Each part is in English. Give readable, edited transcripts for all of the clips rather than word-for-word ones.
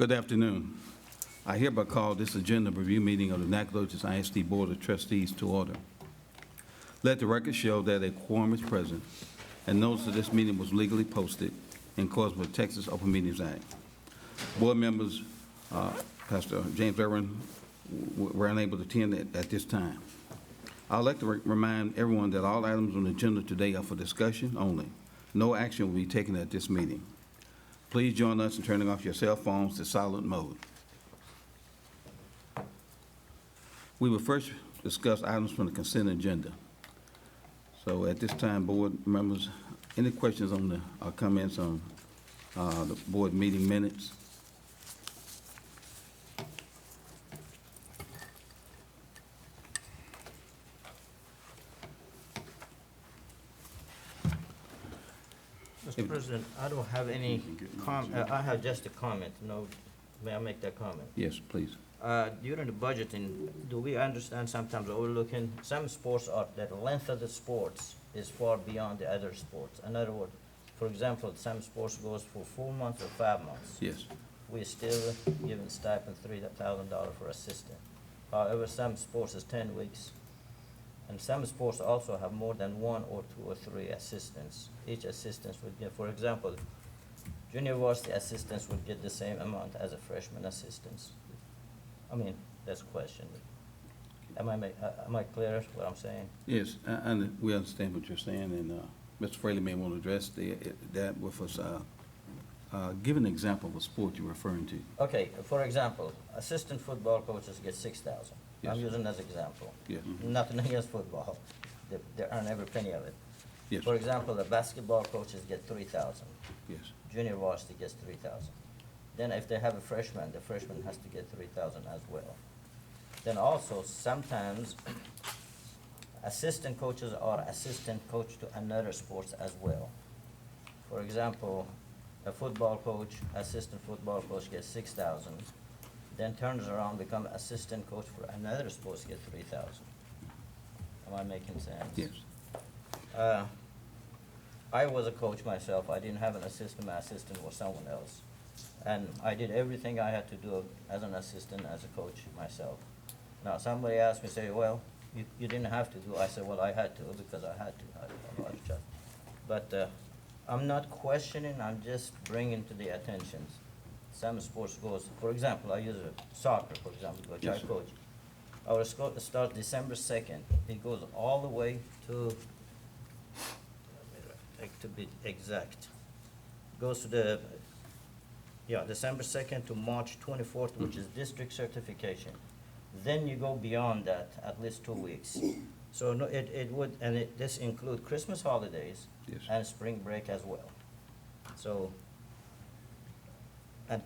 Good afternoon. I hereby call this agenda review meeting of the Nacogdoches ISD Board of Trustees to order. Let the record show that a quorum is present, and notice that this meeting was legally posted in accordance with Texas Open Meetings Act. Board members, Pastor James Irwin, were unable to attend at this time. I'd like to remind everyone that all items on the agenda today are for discussion only. No action will be taken at this meeting. Please join us in turning off your cell phones to silent mode. We will first discuss items from the consent agenda. So at this time, board members, any questions on the comments on the board meeting minutes? Mr. President, I don't have any I have just a comment. No, may I make that comment? Yes, please. During the budgeting, do we understand sometimes overlooking some sports are that the length of the sports is far beyond the other sports? In other words, for example, some sports goes for 4 months or 5 months. Yes. We're still giving stipend $3,000 for assistant. However, some sports is 10 weeks. And some sports also have more than 1 or 2 or 3 assistants. Each assistant would get, for example, junior varsity assistants would get the same amount as a freshman assistants. I mean, that's a question. Am I clear what I'm saying? Yes, and we understand what you're saying, and Mr. Fraley may want to address that with us. Give an example of a sport you're referring to. Okay, for example, assistant football coaches get $6,000. Yes. I'm using as example. Yes. Nothing against football. They earn every penny of it. Yes. For example, the basketball coaches get $3,000. Yes. Junior varsity gets $3,000. Then if they have a freshman, the freshman has to get $3,000 as well. Then also sometimes assistant coaches are assistant coach to another sports as well. For example, a football coach, assistant football coach gets $6,000, then turns around, become assistant coach for another sports, get $3,000. Am I making sense? Yes. I was a coach myself. I didn't have an assistant. My assistant was someone else. And I did everything I had to do as an assistant, as a coach myself. Now, somebody asked me, say, well, you didn't have to do. I said, well, I had to because I had to. I don't know how to judge. But I'm not questioning. I'm just bringing to the attention. Some sports goes, for example, I use soccer, for example, which Yes, I sir. coach. Our school starts December 2nd. It goes all the way to be exact, goes to the, December 2nd to March 24th, which is district certification. Then you go beyond that, at least 2 weeks. So no, it would, and this include Christmas holidays Yes. and spring break as well. So, and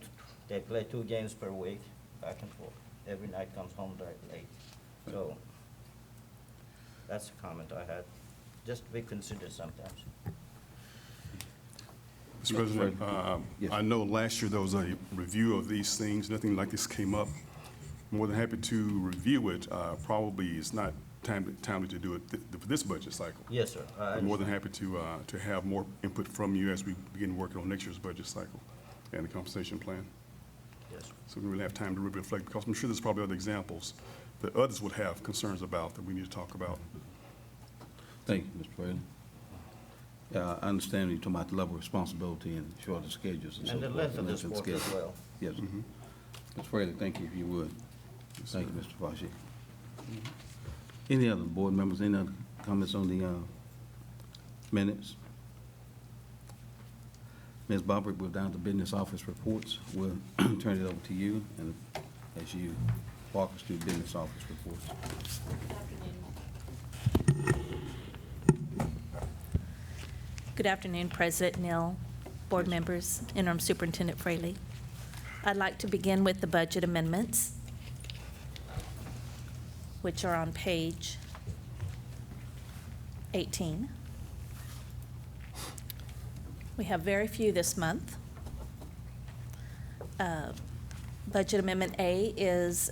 they play 2 games per week, back and forth. Every night comes home very late. So, that's a comment I had, just to be considered sometimes. Mr. President, Yes. I know last year there was a review of these things. Nothing like this came up. More than happy to review it. Probably it's not timely to do it for this budget cycle. Yes, sir. I'm more than happy to have more input from you as we begin working on next year's budget cycle and the compensation plan. Yes. So we really have time to really reflect, because I'm sure there's probably other examples that others would have concerns about that we need to talk about. Thank you, Mr. Fraley. I understand you're talking about the level of responsibility and shorter schedules and so And the forth. length of the and sport as schedule. well. Yes. Mr. Fraley, thank you if you would. Thank you, Mr. Fashi. Any other board members, any other comments on the minutes? Ms. Barbara, we're down to business office reports. We'll turn it over to you, and as you walk us through business office reports. Good afternoon, President Neal, board members, Interim Superintendent Fraley. I'd like to begin with the budget amendments, which are on page 18. We have very few this month. Budget Amendment A is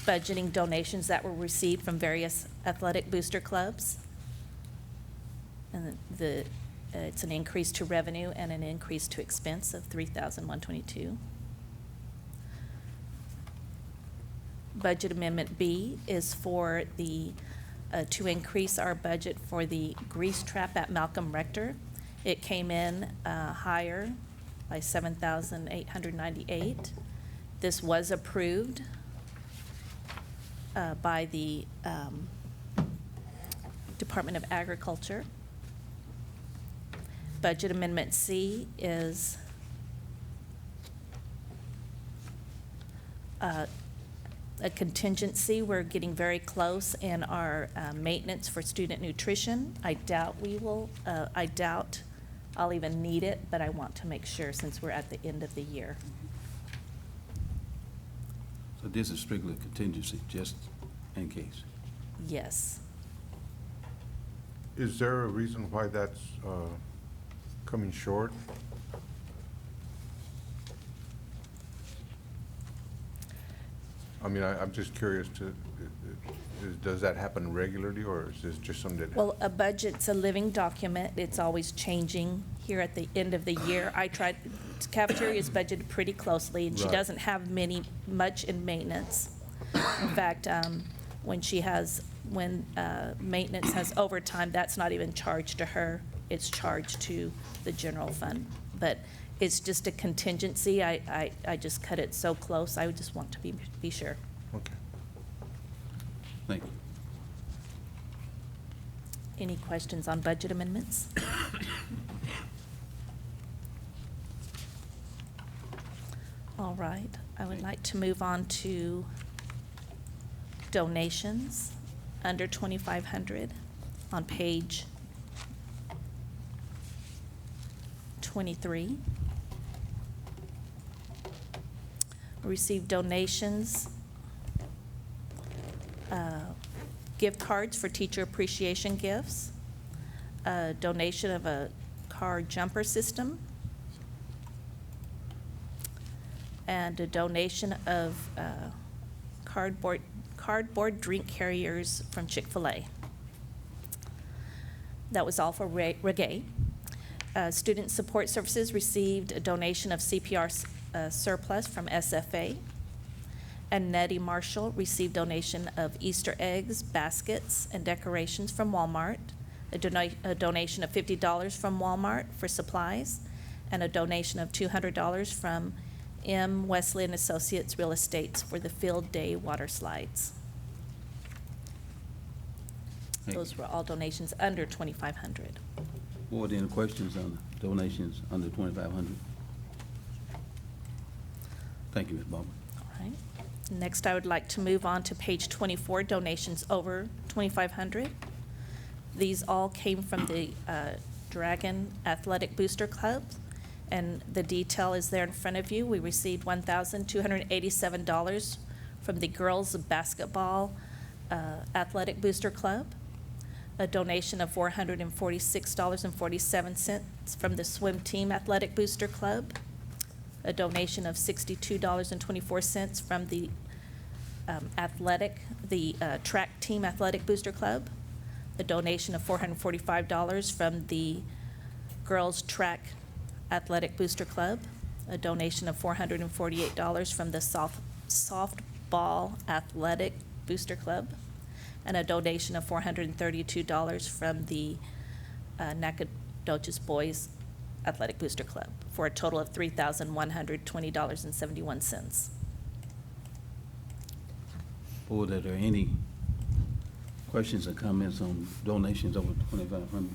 budgeting donations that were received from various athletic booster clubs. And it's an increase to revenue and an increase to expense of $3,122. Budget Amendment B is for to increase our budget for the grease trap at Malcolm Rector. It came in higher by $7,898. This was approved by the Department of Agriculture. Budget Amendment C is a contingency. We're getting very close in our maintenance for student nutrition. I doubt I'll even need it, but I want to make sure since we're at the end of the year. So this is strictly contingency, just in case. Yes. Is there a reason why that's coming short? I mean, I'm just curious does that happen regularly, or is this just something that? Well, a budget's a living document. It's always changing here at the end of the year. Cafeteria is budgeted pretty closely, and she Right. doesn't have much in maintenance. In fact, when maintenance has overtime, that's not even charged to her. It's charged to the general fund. But it's just a contingency. I just cut it so close. I would just want to be sure. Okay. Thank you. Any questions on budget amendments? All right, I would like to move on to donations under 2,500 on page 23. Received donations, gift cards for teacher appreciation gifts, a donation of a car jumper system, and a donation of cardboard drink carriers from Chick-fil-A. That was all for Reggae. Student Support Services received a donation of CPR surplus from SFA. And Nettie Marshall received donation of Easter eggs, baskets, and decorations from Walmart, a donation of $50 from Walmart for supplies, and a donation of $200 from M. Wesley and Associates Real Estates for the Field Day water slides. Thank Those you. were all donations under 2,500. Board, any questions on donations under 2,500? Thank you, Ms. Bowman. All right. Next, I would like to move on to page 24, donations over 2,500. These all came from the Dragon Athletic Booster Club, and the detail is there in front of you. We received $1,287 from the Girls Basketball Athletic Booster Club, a donation of $446.47 from the Swim Team Athletic Booster Club, a donation of $62.24 from the Track Team Athletic Booster Club, a donation of $445 from the Girls Track Athletic Booster Club, a donation of $448 from the Softball Athletic Booster Club, and a donation of $432 from the Nacogdoches Boys Athletic Booster Club, for a total of $3,120.71. Board, are there any questions or comments on donations over 2,500?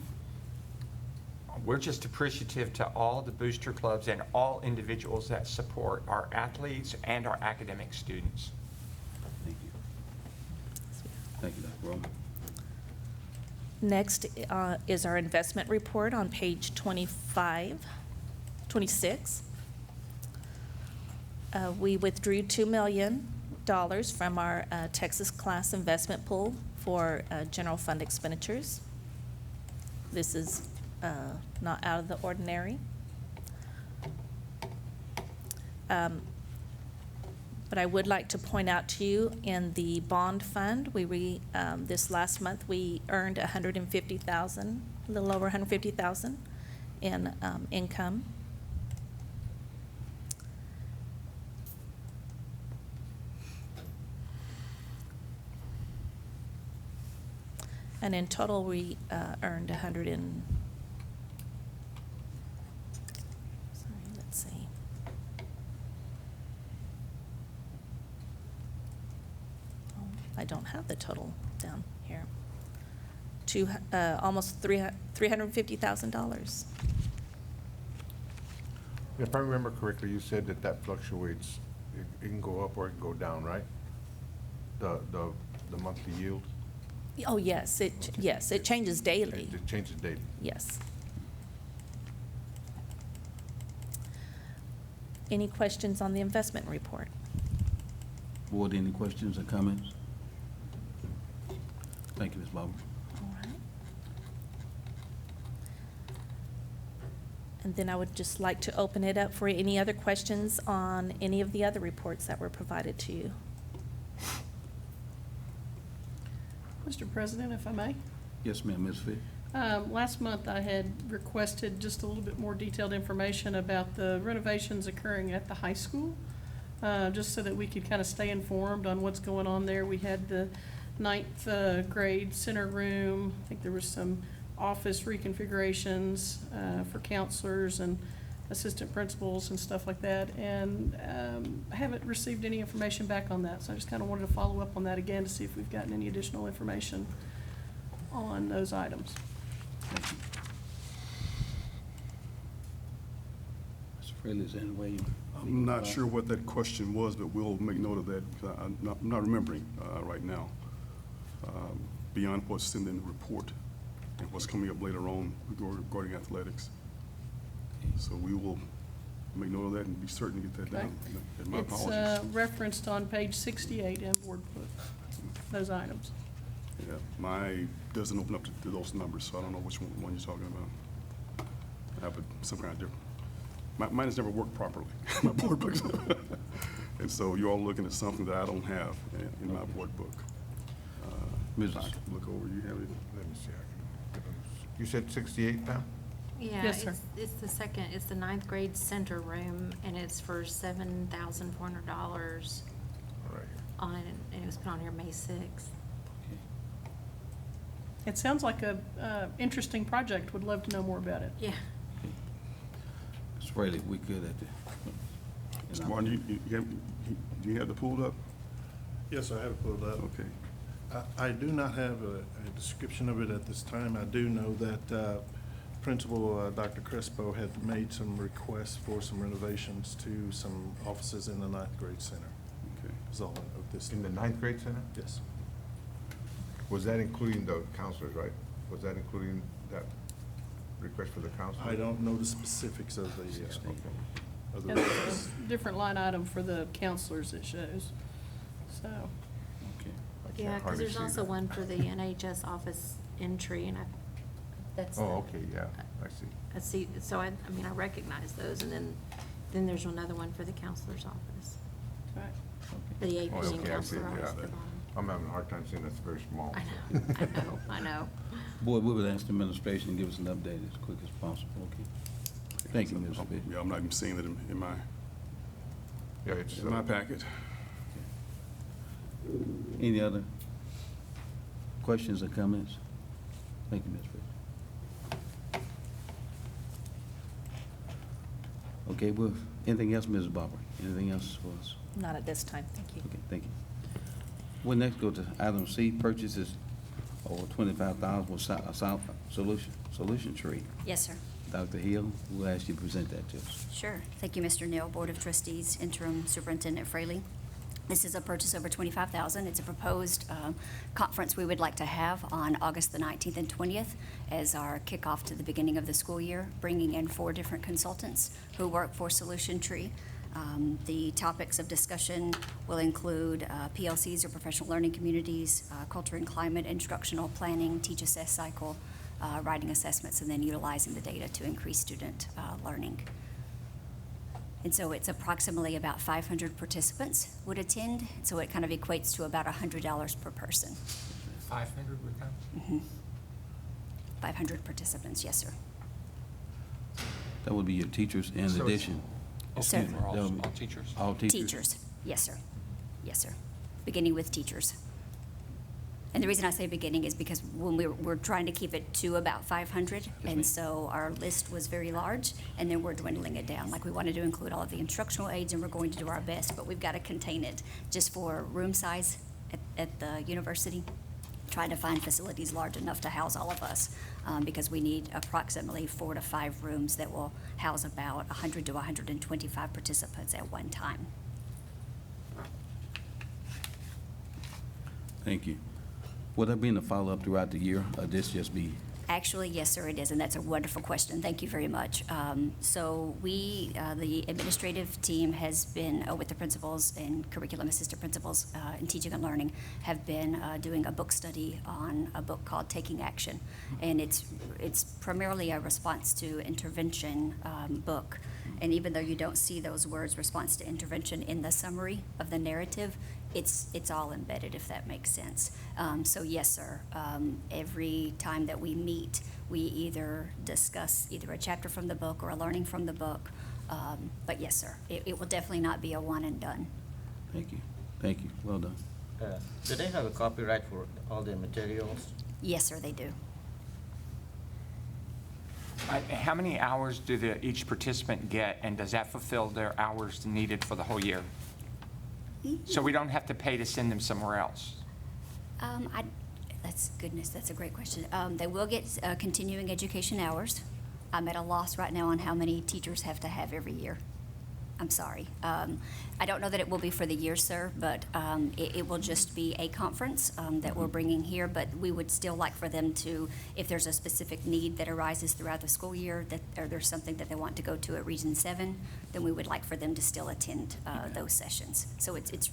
We're just appreciative to all the booster clubs and all individuals that support our athletes and our academic students. Thank you. Thank you, Dr. Roman. Next is our investment report on page 26. We withdrew $2 million from our Texas class investment pool for general fund expenditures. This is not out of the ordinary. But I would like to point out to you, in the bond fund, this last month, we earned $150,000, a little over $150,000 in income. And in total, we earned 100 and, sorry, let's see. Oh, I don't have the total down here. Almost $350,000. If I remember correctly, you said that that fluctuates. It can go up or it can go down, right? The monthly yield? Oh, yes, it changes daily. It changes daily. Yes. Any questions on the investment report? Board, any questions or comments? Thank you, Ms. Barber. All right. And then I would just like to open it up for any other questions on any of the other reports that were provided to you. Mr. President, if I may. Yes, ma'am, Ms. Fish. Last month, I had requested just a little bit more detailed information about the renovations occurring at the high school, just so that we could kind of stay informed on what's going on there. We had the 9th grade center room. I think there was some office reconfigurations for counselors and assistant principals and stuff like that. And I haven't received any information back on that, so I just kind of wanted to follow up on that again to see if we've gotten any additional information on those items. Thank you. Mr. Fraley, is there any way you? I'm not sure what that question was, but we'll make note of that, because I'm not remembering right now. Beyond what's in the report and what's coming up later on regarding athletics. So we will make note of that and be certain to get that down. And my It's apologies. referenced on page 68 in board book, those items. Yeah, my doesn't open up to those numbers, so I don't know which one you're talking about. I have some kind of different. Mine has never worked properly, my board books. And so you're all looking at something that I don't have in my board book. Mrs. I can look over, you have it. Let me see. You said 68, Pam? Yeah, Yes, sir. it's the second, it's the 9th grade center room, and it's for $7,400 All right. on it, and it was put on here May 6th. It sounds like a interesting project. Would love to know more about it. Yeah. Mr. Fraley, we good at the. Mr. Martin, do you have the pulled up? Yes, I have it pulled up. Okay. I do not have a description of it at this time. I do know that Principal Dr. Crespo had made some requests for some renovations to some offices in the 9th grade center. Okay. Is all of this. In the 9th grade center? Yes. Was that including the counselors, right? Was that including that request for the counselors? I don't know the specifics of the, of the And there's request. a different line item for the counselors it shows, so. Okay. I can't Yeah, because hardly there's see also that. one for the NHS office entry, and that's. Oh, okay, yeah, I see. I see, so I mean, I recognize those, and then there's another one for the counselor's office, Right. the Oh, AP and okay, I see, counselor office yeah. at the bottom. I'm having a hard time seeing that's very small. I know, I know. Board, we would ask the administration to give us an update as quick as possible, okay? Thank you, Mr. Fish. Yeah, I'm not even seeing it in my Yeah, it's. in my packet. Any other questions or comments? Thank you, Ms. Fish. Okay, well, anything else, Mrs. Barber? Anything else for us? Not at this time, thank you. Okay, thank you. We'll next go to item C, purchases over $25,000 with Solution Tree. Yes, sir. Dr. Hill, we'll ask you to present that to us. Sure. Thank you, Mr. Neal, Board of Trustees, Interim Superintendent Fraley. This is a purchase over $25,000. It's a proposed conference we would like to have on August the 19th and 20th as our kickoff to the beginning of the school year, bringing in 4 different consultants who work for Solution Tree. The topics of discussion will include PLCs or professional learning communities, culture and climate, instructional planning, teach assess cycle, writing assessments, and then utilizing the data to increase student learning. And so it's approximately about 500 participants would attend, so it kind of equates to about $100 per person. 500 would come? 500 participants, yes, sir. That would be your teachers in So it's- addition. So- Excuse me, For that would be all teachers? All teachers? Teachers, yes, sir. Yes, sir. Beginning with teachers. And the reason I say beginning is because when we're trying to keep it to about 500, ma'am. and so our list was very large, and then we're dwindling it down. Like, we wanted to include all of the instructional aides, and we're going to do our best, but we've got to contain it just for room size at the university, trying to find facilities large enough to house all of us, because we need approximately 4 to 5 rooms that will house about 100 to 125 participants at one time. Thank you. Will there be a follow-up throughout the year, or this just be? Actually, yes, sir, it is, and that's a wonderful question. Thank you very much. So we, the administrative team has been, with the principals and curriculum assistant principals in teaching and learning, have been doing a book study on a book called Taking Action. And it's primarily a response to intervention book. And even though you don't see those words, response to intervention, in the summary of the narrative, it's all embedded, if that makes sense. So yes, sir, every time that we meet, we either discuss either a chapter from the book or a learning from the book. But yes, sir, it will definitely not be a one and done. Thank you. Thank you. Well done. Do they have a copyright for all their materials? Yes, sir, they do. How many hours do each participant get, and does that fulfill their hours needed for the whole year? So we don't have to pay to send them somewhere else? That's a great question. They will get continuing education hours. I'm at a loss right now on how many teachers have to have every year. I'm sorry. I don't know that it will be for the year, sir, but it will just be a conference that we're bringing here, but we would still like for them to, if there's a specific need that arises throughout the school year, or there's something that they want to go to at Region 7, then we would like for them to still attend those sessions. So it's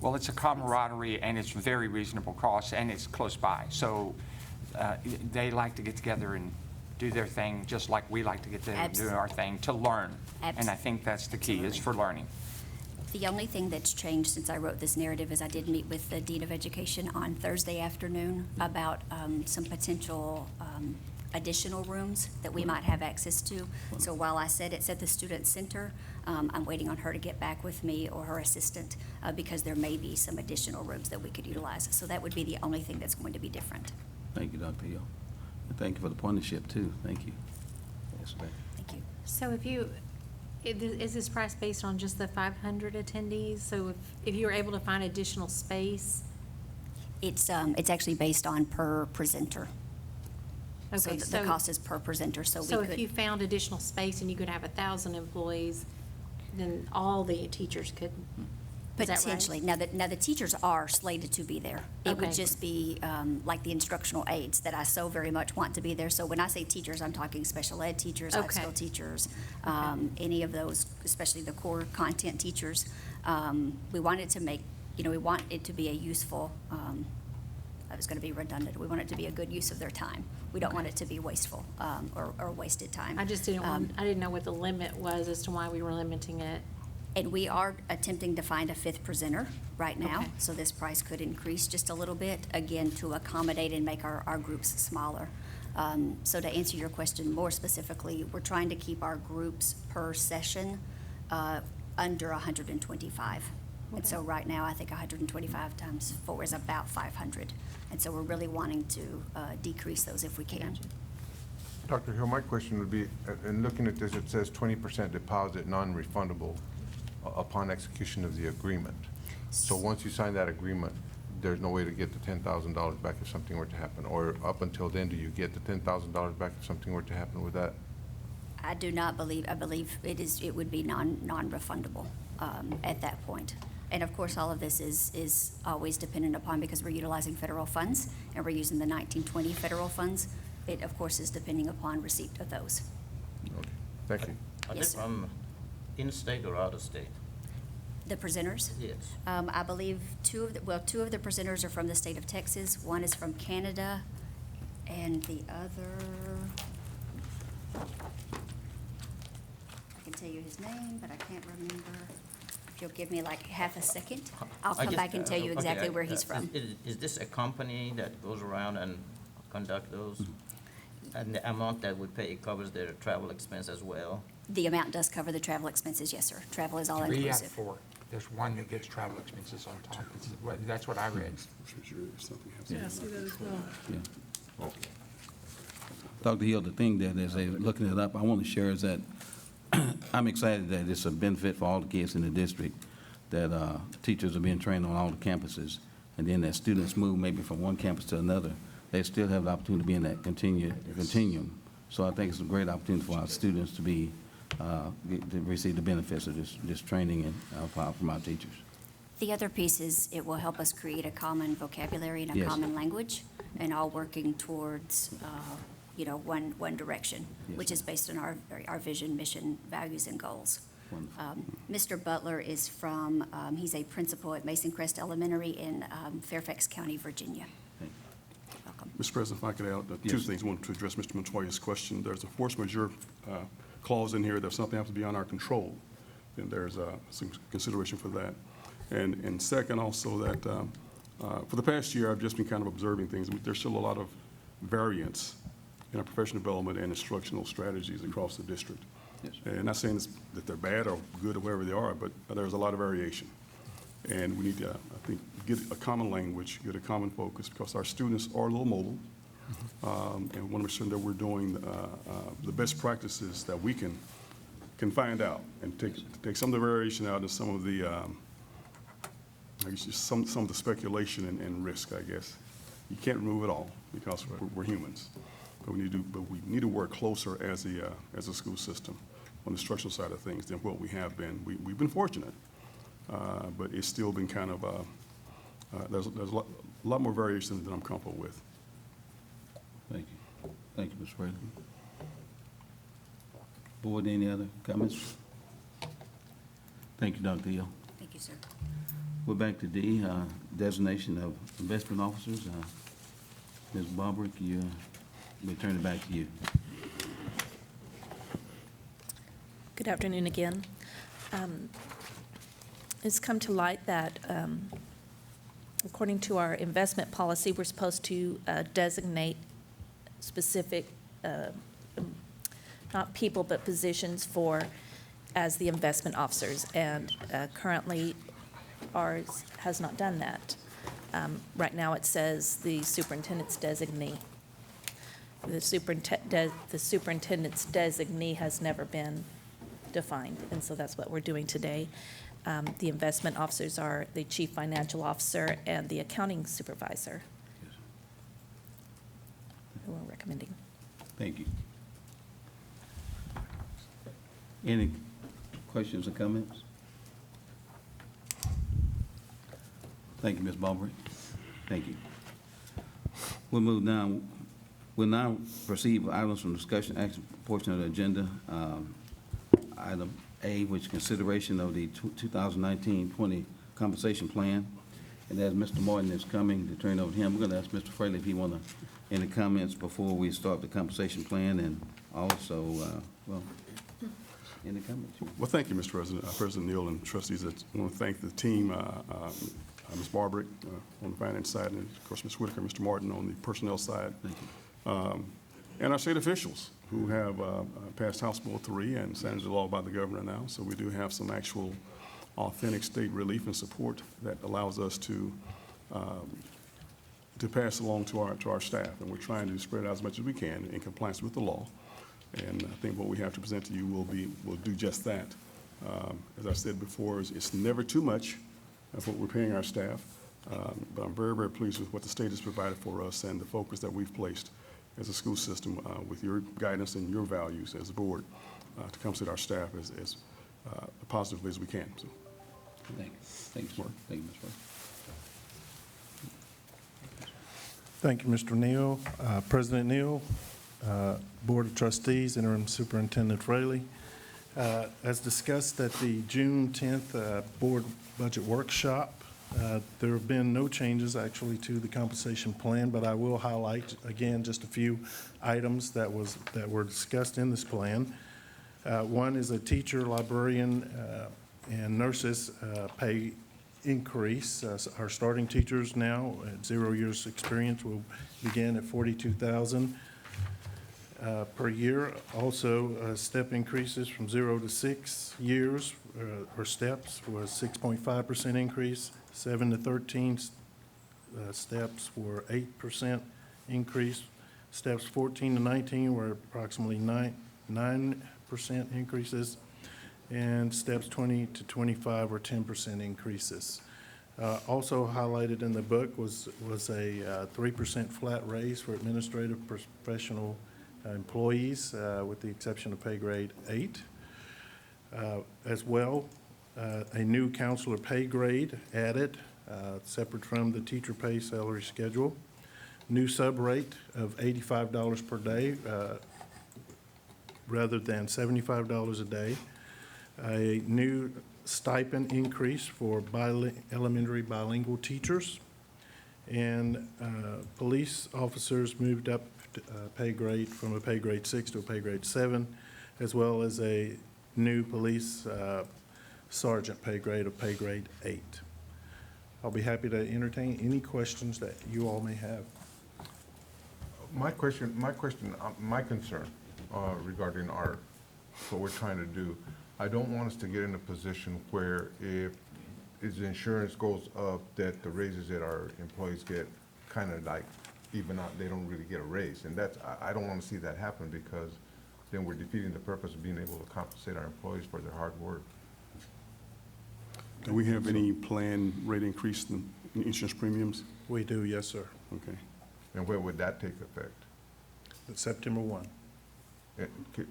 Well, it's a camaraderie, and it's very reasonable cost, and it's close by. So they like to get together and do their thing, just like we like to get together and do our thing, to learn. And I think that's the key, is for learning. The only thing that's changed since I wrote this narrative is I did meet with the Dean of Education on Thursday afternoon about some potential additional rooms that we might have access to. So while I said it's at the Student Center, I'm waiting on her to get back with me, or her assistant, because there may be some additional rooms that we could utilize. So that would be the only thing that's going to be different. Thank you, Dr. Hill. And thank you for the partnership, too. Thank you. Yes, ma'am. Thank you. So is this price based on just the 500 attendees? So if you were able to find additional space? It's actually based on per presenter. So Okay, the cost is per presenter, so we So could. if you found additional space and you could have 1,000 employees, then all the teachers could, is that right? Potentially. Now, the teachers are slated to be there. It would Okay. just be like the instructional aides that I so very much want to be there. So when I say teachers, I'm talking special ed teachers, life Okay. skill teachers, any of those, especially the core content teachers. We wanted to make, we want it to be a useful, I was going to be redundant. We want it to be a good use of their time. We don't want it to be wasteful or wasted time. I just didn't I didn't know what the limit was as to why we were limiting it. And we are attempting to find a 5th presenter right now, Okay. so this price could increase just a little bit, again, to accommodate and make our groups smaller. So to answer your question more specifically, we're trying to keep our groups per session under 125. And so right now, I think 125 times 4 is about 500. And so we're really wanting to decrease those if we can. Dr. Hill, my question would be, in looking at this, it says 20% deposit, non-refundable upon execution of the agreement. So once you sign that agreement, there's no way to get the $10,000 back if something were to happen? Or up until then, do you get the $10,000 back if something were to happen with that? I do not believe, I believe it would be non-refundable at that point. And of course, all of this is always dependent upon, because we're utilizing federal funds and we're using the 1920 federal funds. It, of course, is depending upon receipt of those. Okay, thank you. Are they Yes, sir. from in-state or out-of-state? The presenters? Yes. I believe two of the presenters are from the state of Texas. One is from Canada, and the other, I can tell you his name, but I can't remember. If you'll give me like half a second, I'll come back and tell you exactly where he's from. Is this a company that goes around and conduct those? And the amount that we pay covers their travel expense as well? The amount does cover the travel expenses, yes, sir. Travel is all 3 out of inclusive. 4. There's one that gets travel expenses on top. That's what I read. Yeah, I see that as well. Yeah. Dr. Hill, the thing that as they're looking it up, I want to share is that I'm excited that it's a benefit for all the kids in the district, that teachers are being trained on all the campuses, and then as students move maybe from one campus to another, they still have the opportunity to be in that continuum. So I think it's a great opportunity for our students to be, to receive the benefits of this training and from our teachers. The other piece is it will help us create a common vocabulary and a Yes. common language, and all working towards, one direction, which is based on our vision, mission, values, and goals. Wonderful. Mr. Butler is from, he's a principal at Mason Crest Elementary in Fairfax County, Virginia. Thank Welcome. Mr. President, if I could add two Yes. things. I wanted to address Mr. Montoya's question. There's a force majeure clause in here. There's something happens beyond our control, then there's some consideration for that. And second, also that for the past year, I've just been kind of observing things. There's still a lot of variance in our professional development and instructional strategies across the district. Yes. And not saying that they're bad or good or wherever they are, but there's a lot of variation. And we need to, I think, get a common language, get a common focus, because our students are a little mobile. And we want to make sure that we're doing the best practices that we can find out, and take some of the variation out and some of the, I guess just some of the speculation and risk, I guess. You can't remove it all, because we're humans. But we need to work closer as a school system on the structural side of things than what we have been. We've been fortunate, but it's still been kind of, there's a lot more variation than I'm comfortable with. Thank you. Thank you, Mr. Fraley. Board, any other comments? Thank you, Dr. Hill. Thank you, sir. We're back to D, designation of investment officers. Ms. Barbara, we turn it back to you. Good afternoon again. It's come to light that according to our investment policy, we're supposed to designate specific, not people, but positions as the investment officers, and currently ours has not done that. Right now, it says the superintendent's designee. The superintendent's designee has never been defined, and so that's what we're doing today. The investment officers are the chief financial officer and the accounting supervisor, who we're recommending. Thank you. Any questions or comments? Thank you, Ms. Barbary. Thank you. We'll move now. We'll now proceed with items from discussion action portion of the agenda. Item A, which is consideration of the 2019-20 compensation plan. And as Mr. Martin is coming to turn over to him, we're going to ask Mr. Fraley if he want to, any comments before we start the compensation plan, and also, any comments? Well, thank you, Mr. President. President Neal and trustees, I want to thank the team, Ms. Barbary on the finance side, and of course, Ms. Whitaker, Mr. Martin on the personnel side. Thank you. And our state officials who have passed House Bill 3 and signed into law by the governor now. So we do have some actual authentic state relief and support that allows us to pass along to our staff. And we're trying to spread it out as much as we can in compliance with the law. And I think what we have to present to you will do just that. As I said before, it's never too much of what we're paying our staff. But I'm very, very pleased with what the state has provided for us and the focus that we've placed as a school system with your guidance and your values as a board to compensate our staff as positively as we can. So, Thank you. Thank you, sir. Thank you, Ms. Fraley. Thank you, Mr. Neal. President Neal, Board of Trustees, Interim Superintendent Fraley. As discussed at the June 10th Board Budget Workshop, there have been no changes actually to the compensation plan, but I will highlight again just a few items that were discussed in this plan. One is a teacher, librarian, and nurses pay increase. Our starting teachers now at 0 years experience will begin at $42,000. per year. Also, step increases from 0 to 6 years, or steps, was 6.5% increase. 7 to 13 steps were 8% increase. Steps 14 to 19 were approximately 9% increases. And steps 20 to 25 were 10% increases. Also highlighted in the book was a 3% flat raise for administrative professional employees, with the exception of pay grade 8. As well, a new counselor pay grade added, separate from the teacher pay salary schedule. New sub rate of $85 per day rather than $75 a day. A new stipend increase for elementary bilingual teachers. And police officers moved up pay grade from a pay grade 6 to a pay grade 7, as well as a new police sergeant pay grade of pay grade 8. I'll be happy to entertain any questions that you all may have. My concern regarding what we're trying to do, I don't want us to get in a position where if the insurance goes up, that the raises that our employees get kind of like even out, they don't really get a raise. And I don't want to see that happen, because then we're defeating the purpose of being able to compensate our employees for their hard work. Do we have any planned rate increase in insurance premiums? We do, yes, sir. Okay. And where would that take effect? September 1. Do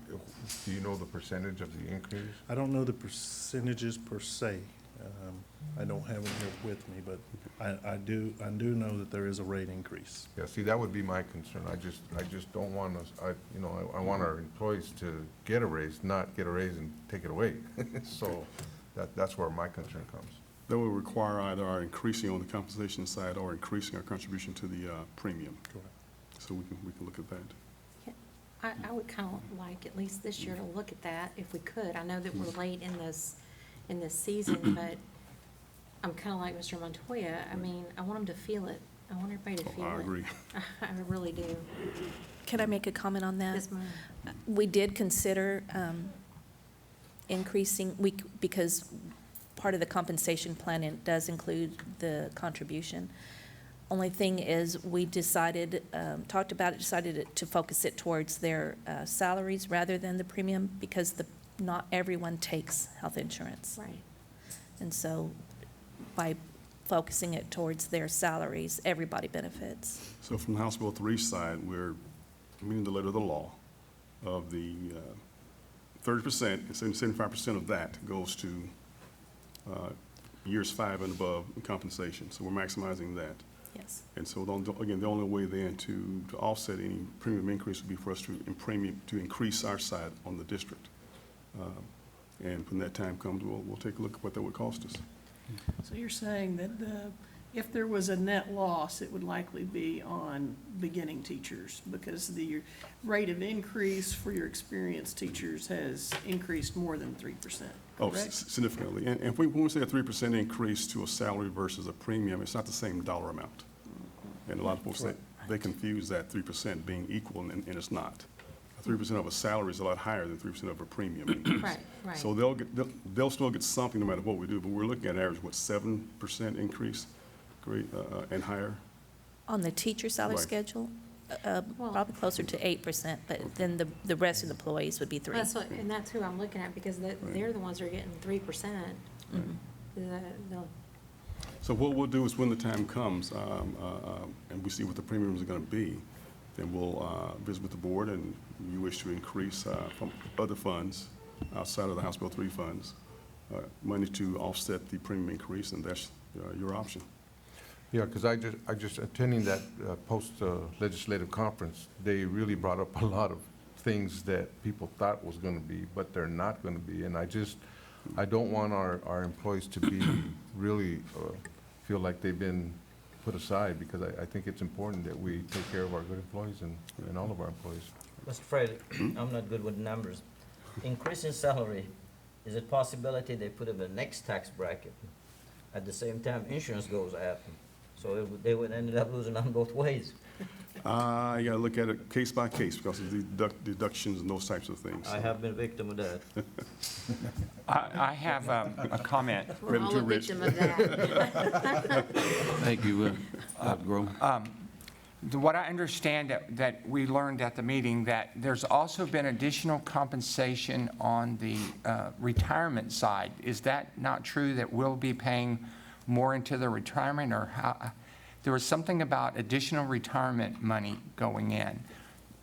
you know the percentage of the increase? I don't know the percentages per se. I don't have them here with me, but I do know that there is a rate increase. Yeah, see, that would be my concern. I just don't want us, I want our employees to get a raise, not get a raise and take it away. So that's where my concern comes. That would require either our increasing on the compensation side or increasing our contribution to the premium. Correct. So we can look at that. I would kind of like, at least this year, to look at that if we could. I know that we're late in this season, but I'm kind of like Mr. Montoya. I mean, I want them to feel it. I want everybody to feel it. I agree. I really do. Can I make a comment on that? Yes, ma'am. We did consider increasing, because part of the compensation plan does include the contribution. Only thing is, we decided, talked about it, decided to focus it towards their salaries rather than the premium, because not everyone takes health insurance. Right. And so by focusing it towards their salaries, everybody benefits. So from the House Bill 3 side, we're meeting the letter of the law of the 30%, and 75% of that goes to years 5 and above in compensation. So we're maximizing that. Yes. And so, again, the only way then to offset any premium increase would be for us to increase our side on the district. And when that time comes, we'll take a look at what that would cost us. So you're saying that if there was a net loss, it would likely be on beginning teachers, because the rate of increase for your experienced teachers has increased more than 3%, Oh, correct? significantly. And when we say a 3% increase to a salary versus a premium, it's not the same dollar amount. And a lot of folks say, they confuse that 3% being equal, and it's not. 3% of a salary is a lot higher than 3% of a premium increase. Right. So they'll still get something no matter what we do, but we're looking at average, 7% increase, great, and higher? On the teacher salary Right. schedule, Well- probably closer to 8%, but then the rest of the employees would be 3%. And that's who I'm looking at, because they're the ones that are getting 3%. So what we'll do is, when the time comes, and we see what the premiums are gonna be, then we'll visit with the board, and you wish to increase from other funds outside of the House Bill 3 funds, money to offset the premium increase, and that's your option. Yeah, because I just attending that post-legislative conference, they really brought up a lot of things that people thought was going to be, but they're not going to be. And I don't want our employees to be really feel like they've been put aside, because I think it's important that we take care of our good employees and all of our employees. Mr. Fraley, I'm not good with numbers. Increase in salary, is it possibility they put in the next tax bracket? At the same time, insurance goes up, so they would end up losing on both ways. I gotta look at it case by case because of the deductions and those types of things. I have been victim of that. I have a comment. We're all a victim of that. Thank you, Dr. Grover. What I understand that we learned at the meeting, that there's also been additional compensation on the retirement side. Is that not true, that we'll be paying more into the retirement, or how? There was something about additional retirement money going in.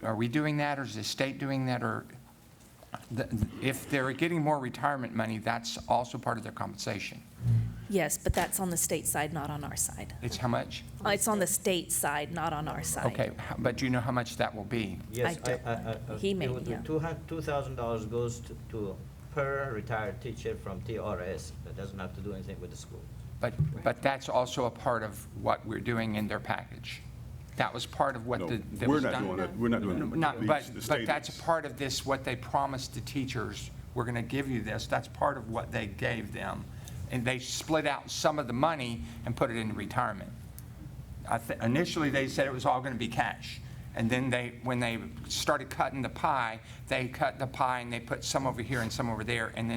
Are we doing that, or is the state doing that, or if they're getting more retirement money, that's also part of their compensation? Yes, but that's on the state side, not on our side. It's how much? It's on the state side, not on our side. Okay, but do you know how much that will be? Yes, He may, yeah. $2,000 goes to per retired teacher from TRS. That doesn't have to do anything with the school. But that's also a part of what we're doing in their package. That was part of what No, that we're was not done. doing that. We're not doing that. Not, The but state that's is. a part of this, what they promised the teachers, we're going to give you this. That's part of what they gave them. And they split out some of the money and put it into retirement. Initially, they said it was all going to be cash. And then when they started cutting the pie, they cut the pie and they put some over here and some over there. And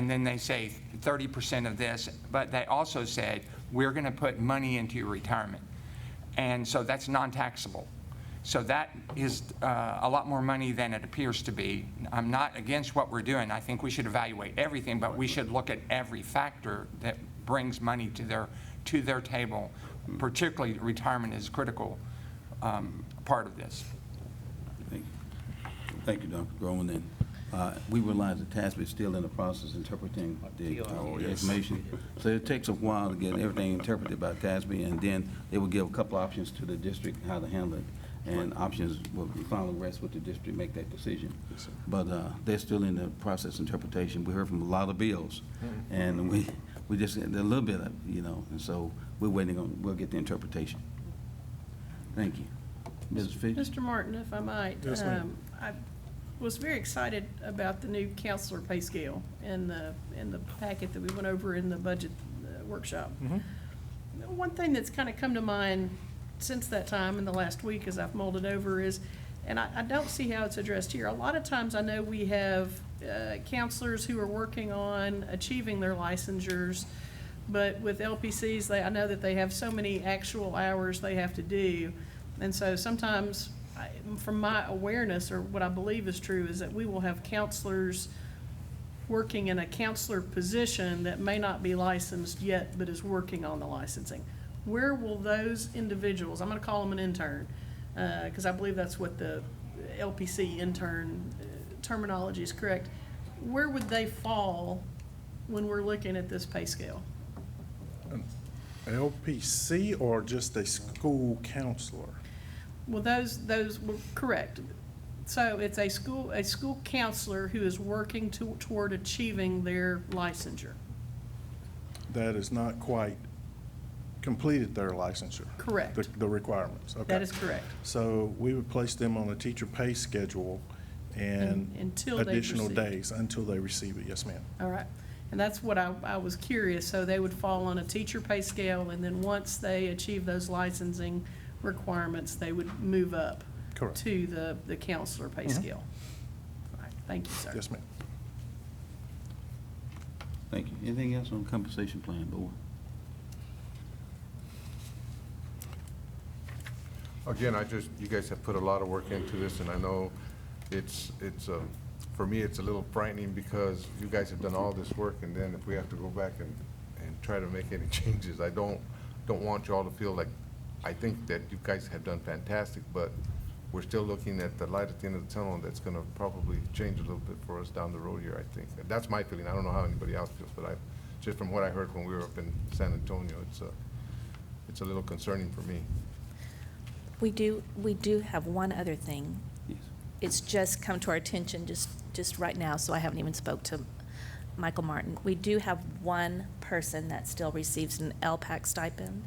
then they say 30% of this, but they also said, we're going to put money into your retirement. And so that's non-taxable. So that is a lot more money than it appears to be. I'm not against what we're doing. I think we should evaluate everything, but we should look at every factor that brings money to their table. Particularly retirement is a critical part of this. Thank you, Dr. Grover. And we realize that TASB is still in the process of interpreting the information. So it takes a while to get everything interpreted by TASB, and then they will give a couple options to the district how to handle it. And options will finally rest with the district, make that decision. Yes, sir. But they're still in the process of interpretation. We heard from a lot of bills, and we just, a little bit of, and so we're waiting on, we'll get the interpretation. Thank you. Mrs. Fitch? Mr. Martin, if I might. Yes, ma'am. I was very excited about the new counselor pay scale in the packet that we went over in the budget workshop. One thing that's kind of come to mind since that time in the last week as I've mulled it over is, and I don't see how it's addressed here, a lot of times I know we have counselors who are working on achieving their licensures, but with LPCs, I know that they have so many actual hours they have to do. And so sometimes, from my awareness, or what I believe is true, is that we will have counselors working in a counselor position that may not be licensed yet, but is working on the licensing. Where will those individuals, I'm going to call them an intern, because I believe that's what the LPC intern terminology is correct. Where would they fall when we're looking at this pay scale? LPC or just a school counselor? Well, those were correct. So it's a school counselor who is working toward achieving their licensure. That is not quite completed their licensure. Correct. The requirements, okay. That is correct. So we would place them on a teacher pay schedule and Until they additional receive it. days until they receive it, yes, ma'am. All right. And that's what I was curious. So they would fall on a teacher pay scale, and then once they achieve those licensing requirements, they would move up Correct. to the counselor pay scale. All right. Thank you, sir. Yes, ma'am. Thank you. Anything else on the compensation plan, board? Again, you guys have put a lot of work into this, and I know for me, it's a little frightening because you guys have done all this work, and then if we have to go back and try to make any changes, I don't want you all to feel like, I think that you guys have done fantastic, but we're still looking at the light at the end of the tunnel that's gonna probably change a little bit for us down the road here, I think. That's my feeling. I don't know how anybody else feels, but just from what I heard when we were up in San Antonio, it's a little concerning for me. We do have one other thing. Yes. It's just come to our attention just right now, so I haven't even spoke to Michael Martin. We do have one person that still receives an LPAC stipend.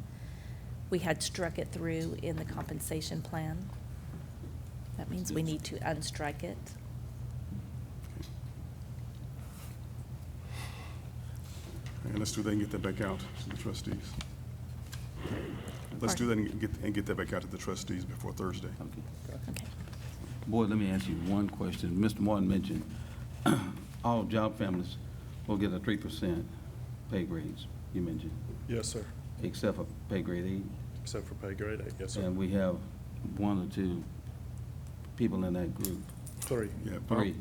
We had struck it through in the compensation plan. That means we need to unstrike it. And let's do that and get that back out to the trustees. let's do that and get that back out to the trustees before Thursday. Okay. Okay. Board, let me ask you one question. Mr. Martin mentioned all job families will get a 3% pay grades, you mentioned, Yes, sir. except for pay grade 8. Except for pay grade 8, yes, sir. And we have 1 or 2 people in that group. 3. Yeah, 3.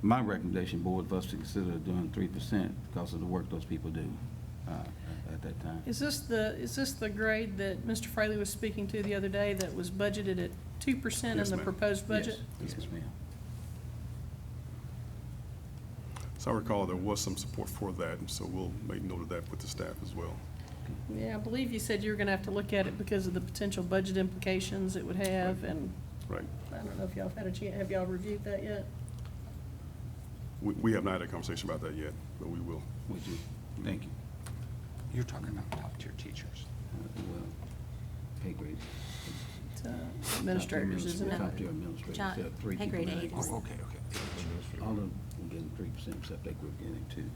My recommendation, board, for us to consider doing 3% because of the work those people do at that time. Is this the grade that Mr. Fraley was speaking to the other day that was budgeted at 2% in Yes, the ma'am. proposed budget? Yes, ma'am. So I recall there was some support for that, and so we'll make note of that with the staff as well. Yeah, I believe you said you were gonna have to look at it because of the potential budget implications it would have, and Right. I don't know if y'all have had a chance, have y'all reviewed that yet? We have not had a conversation about that yet, but we will. Would you? Thank you. You're talking about top-tier teachers. Well, pay grades. Administrators, isn't it? Top tier administrators. John, There are 3 pay people in grade that 8 group. is- Okay. All of them were getting 3%, except that group getting 2.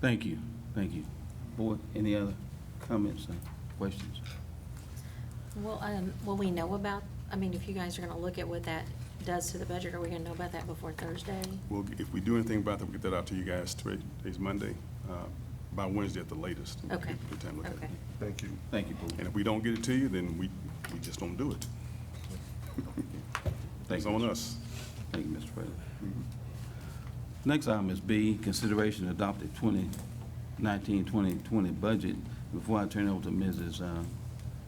Thank you, thank you. Board, any other comments or questions? Well, will we know about, I mean, if you guys are gonna look at what that does to the budget, are we gonna know about that before Thursday? We'll, if we do anything about that, we'll get that out to you guys today's Monday, by Wednesday at the latest. Okay. Good time to look at it. Okay. Thank you. Thank you, board. And if we don't get it to you, then we just don't do it. Thank It's you, on Mr. us. Thank you, Mr. President. Next item is B, consideration to adopt the 2019-2020 budget. Before I turn it over to Mrs.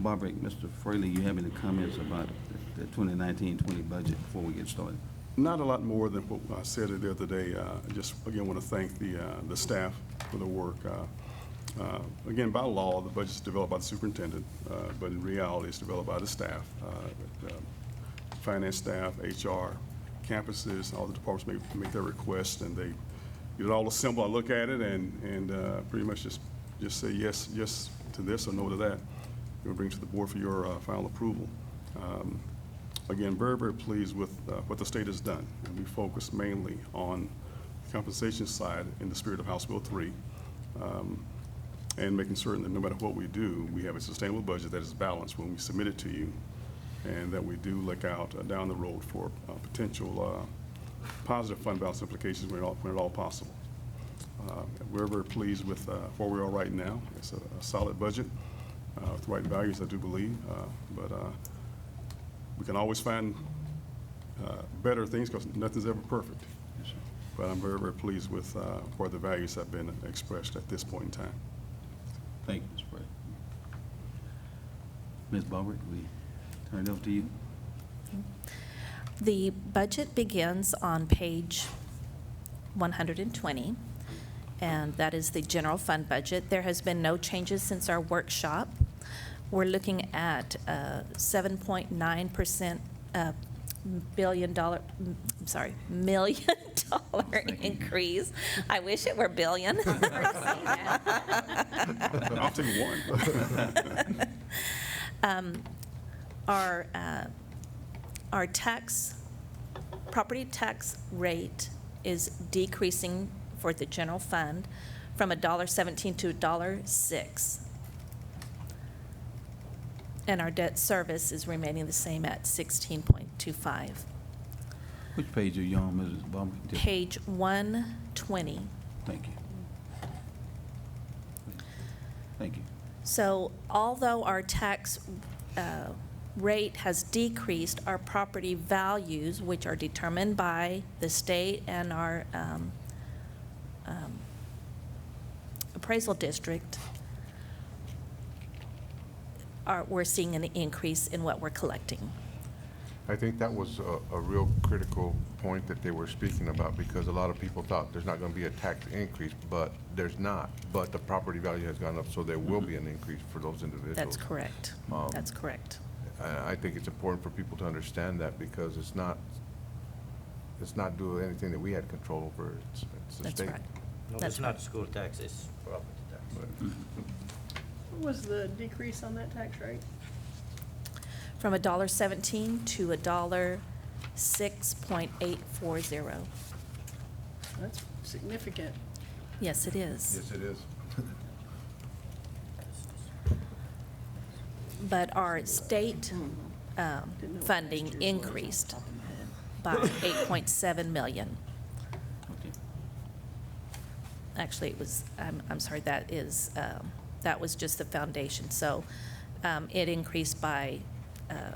Barbara, Mr. Fraley, you have any comments about the 2019-20 budget before we get started? Not a lot more than what I said the other day. I just, again, want to thank the staff for the work. Again, by law, the budget is developed by the superintendent, but in reality, it's developed by the staff, finance staff, HR, campuses, all the departments make their requests, and they get it all assembled. I look at it and pretty much just say yes to this or no to that. We'll bring it to the board for your final approval. Again, very, very pleased with what the state has done. And we focus mainly on the compensation side in the spirit of House Bill 3, and making certain that no matter what we do, we have a sustainable budget that is balanced when we submit it to you, and that we do look out down the road for potential positive fund balance implications when at all possible. We're very pleased with where we are right now. It's a solid budget with the right values, I do believe, but we can always find better things because nothing's ever perfect. Yes, sir. But I'm very, very pleased with where the values have been expressed at this point in time. Thank you, Mr. President. Ms. Barbara, we turn it over to you. The budget begins on page 120, and that is the general fund budget. There has been no changes since our workshop. We're looking at a 7.9% million dollar increase. I wish it were billion. I'll take one. Our property tax rate is decreasing for the general fund from $1.17 to $1.06. And our debt service is remaining the same at 16.25. Which page are you on, Mrs. Barbara? Just- Page 120. Thank you. Thank you. So although our tax rate has decreased, our property values, which are determined by the state and our appraisal district, we're seeing an increase in what we're collecting. I think that was a real critical point that they were speaking about, because a lot of people thought there's not going to be a tax increase, but there's not. But the property value has gone up, so there will be an increase for those individuals. That's correct. That's correct. I think it's important for people to understand that, because it's not doing anything that we had control over. It's the That's state. right. No, That's it's not school tax, it's property tax. What was the decrease on that tax rate? From $1.17 to $6.840. That's significant. Yes, it is. Yes, it is. But our state funding increased by 8.7 million. Okay. Actually, it was, I'm sorry, that was just the foundation. So it increased by a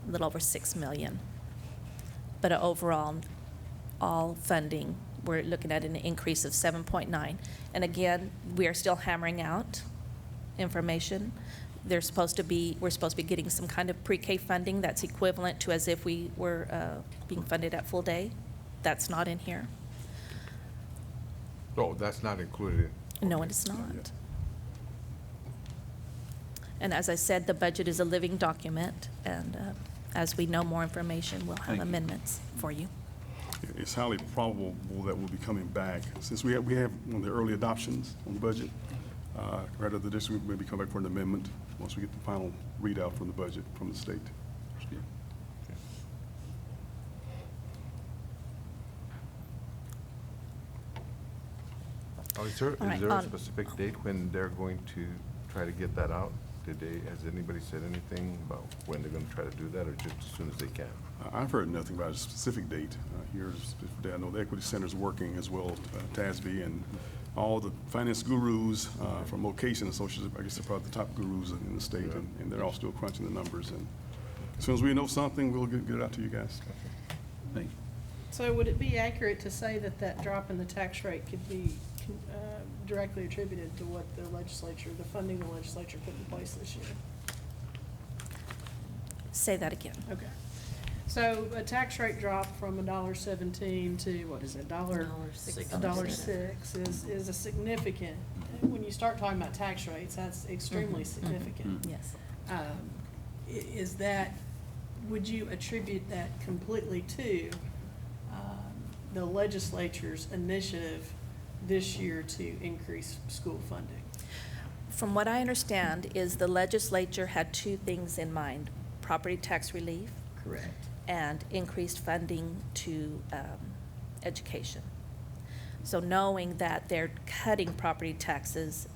little over 6 million. But overall, all funding, we're looking at an increase of 7.9. And again, we are still hammering out information. We're supposed to be getting some kind of pre-K funding that's equivalent to as if we were being funded at full day. That's not in here. Oh, that's not included in? No, okay. it is not. And as I said, the budget is a living document, and as we know more information, we'll have Thank you. amendments for you. It's highly probable that we'll be coming back, since we have one of the early adoptions on the budget. Right after this, we may be coming back for an amendment once we get the final readout from the budget from the state. Is there All right, a specific date when they're going to try to get that out? Has anybody said anything about when they're going to try to do that, or just as soon as they can? I've heard nothing about a specific date. Here today, I know the Equity Center is working as well, TASB, and all the finance gurus from Location Associates, I guess they're probably the top gurus in the state, and they're all still crunching the numbers. And as soon as we know something, we'll get it out to you guys. Thank you. So would it be accurate to say that that drop in the tax rate could be directly attributed to what the funding the legislature put in place this year? Say that again. Okay. So a tax rate drop from $1.17 to, what is it, $1.06 is a significant, when you start talking about tax rates, that's extremely significant. Yes. Is that, would you attribute that completely to the legislature's initiative this year to increase school funding? From what I understand is the legislature had two things in mind: property tax relief Correct. and increased funding to education. So knowing that they're cutting property taxes,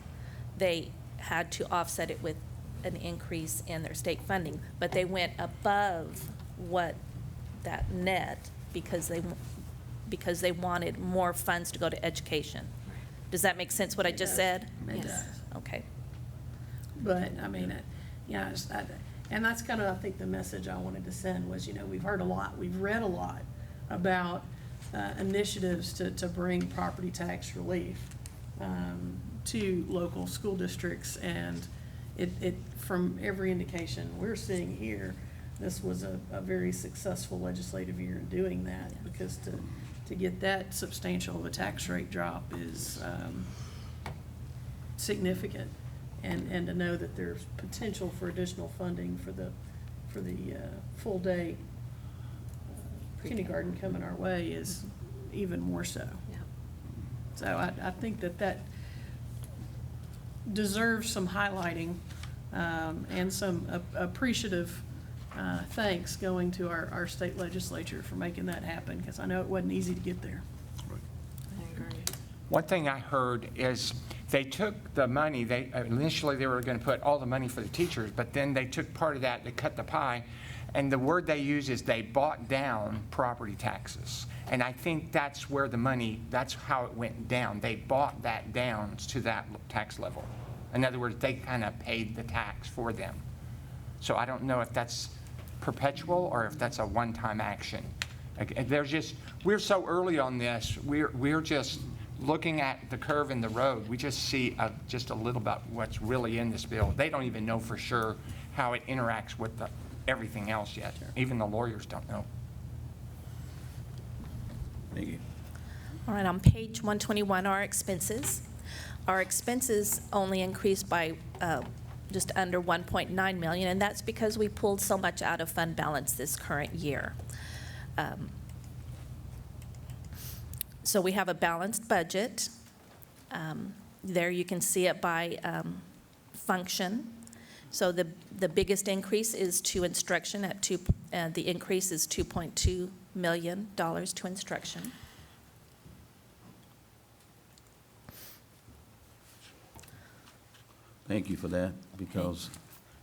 they had to offset it with an increase in their state funding. But they went above what that net because they wanted more funds to go to education. Does that make sense, what I just said? It Yes. does. Okay. But, I mean, and that's kind of, I think, the message I wanted to send was, we've heard a lot, we've read a lot about initiatives to bring property tax relief to local school districts, and it from every indication we're seeing here, this was a very successful legislative year in doing that, because to get that substantial of a tax rate drop is significant, and to know that there's potential for additional funding for the full day kindergarten coming our way is even more so. Yeah. So I think that deserves some highlighting and some appreciative thanks going to our state legislature for making that happen, because I know it wasn't easy to get there. I agree. One thing I heard is they took the money, initially they were going to put all the money for the teachers, but then they took part of that, they cut the pie, and the word they use is they bought down property taxes. And I think that's where the money, that's how it went down. They bought that down to that tax level. In other words, they kind of paid the tax for them. So I don't know if that's perpetual or if that's a one-time action. We're so early on this, we're just looking at the curve in the road. We just see just a little bit what's really in this bill. They don't even know for sure how it interacts with everything else yet. Even the lawyers don't know. Thank you. All right, on page 121, our expenses. Our expenses only increased by just under 1.9 million, and that's because we pulled so much out of fund balance this current year. So we have a balanced budget. There you can see it by function. So the biggest increase is to instruction the increase is $2.2 million to instruction. Thank you for that, because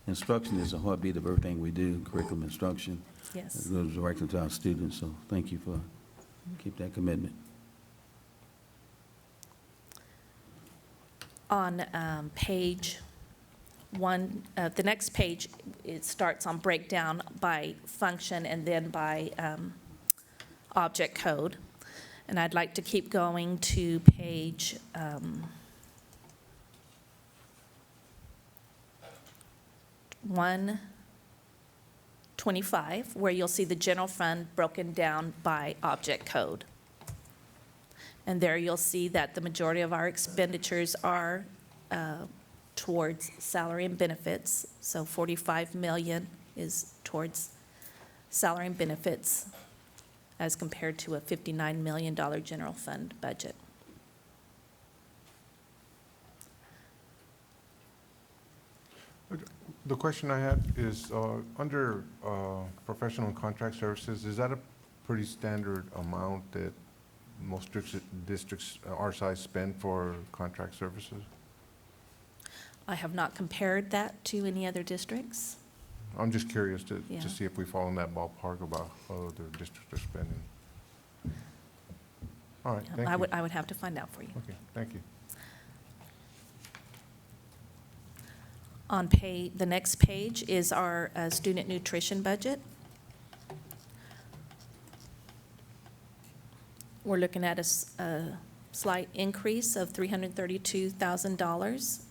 instruction is the heartbeat of everything we do, curriculum instruction. Yes. It goes directly to our students, so thank you for, keep that commitment. On page one, the next page, it starts on breakdown by function and then by object code. And I'd like to keep going to page 125, where you'll see the general fund broken down by object code. And there you'll see that the majority of our expenditures are towards salary and benefits. So 45 million is towards salary and benefits as compared to a $59 million general fund budget. The question I had is, under professional and contract services, is that a pretty standard amount that most districts our size spend for contract services? I have not compared that to any other districts. I'm just curious to Yeah. see if we fall in that ballpark about how other districts are spending. All right, thank you. I would have to find out for you. Okay, thank you. On the next page is our student nutrition budget. We're looking at a slight increase of $332,000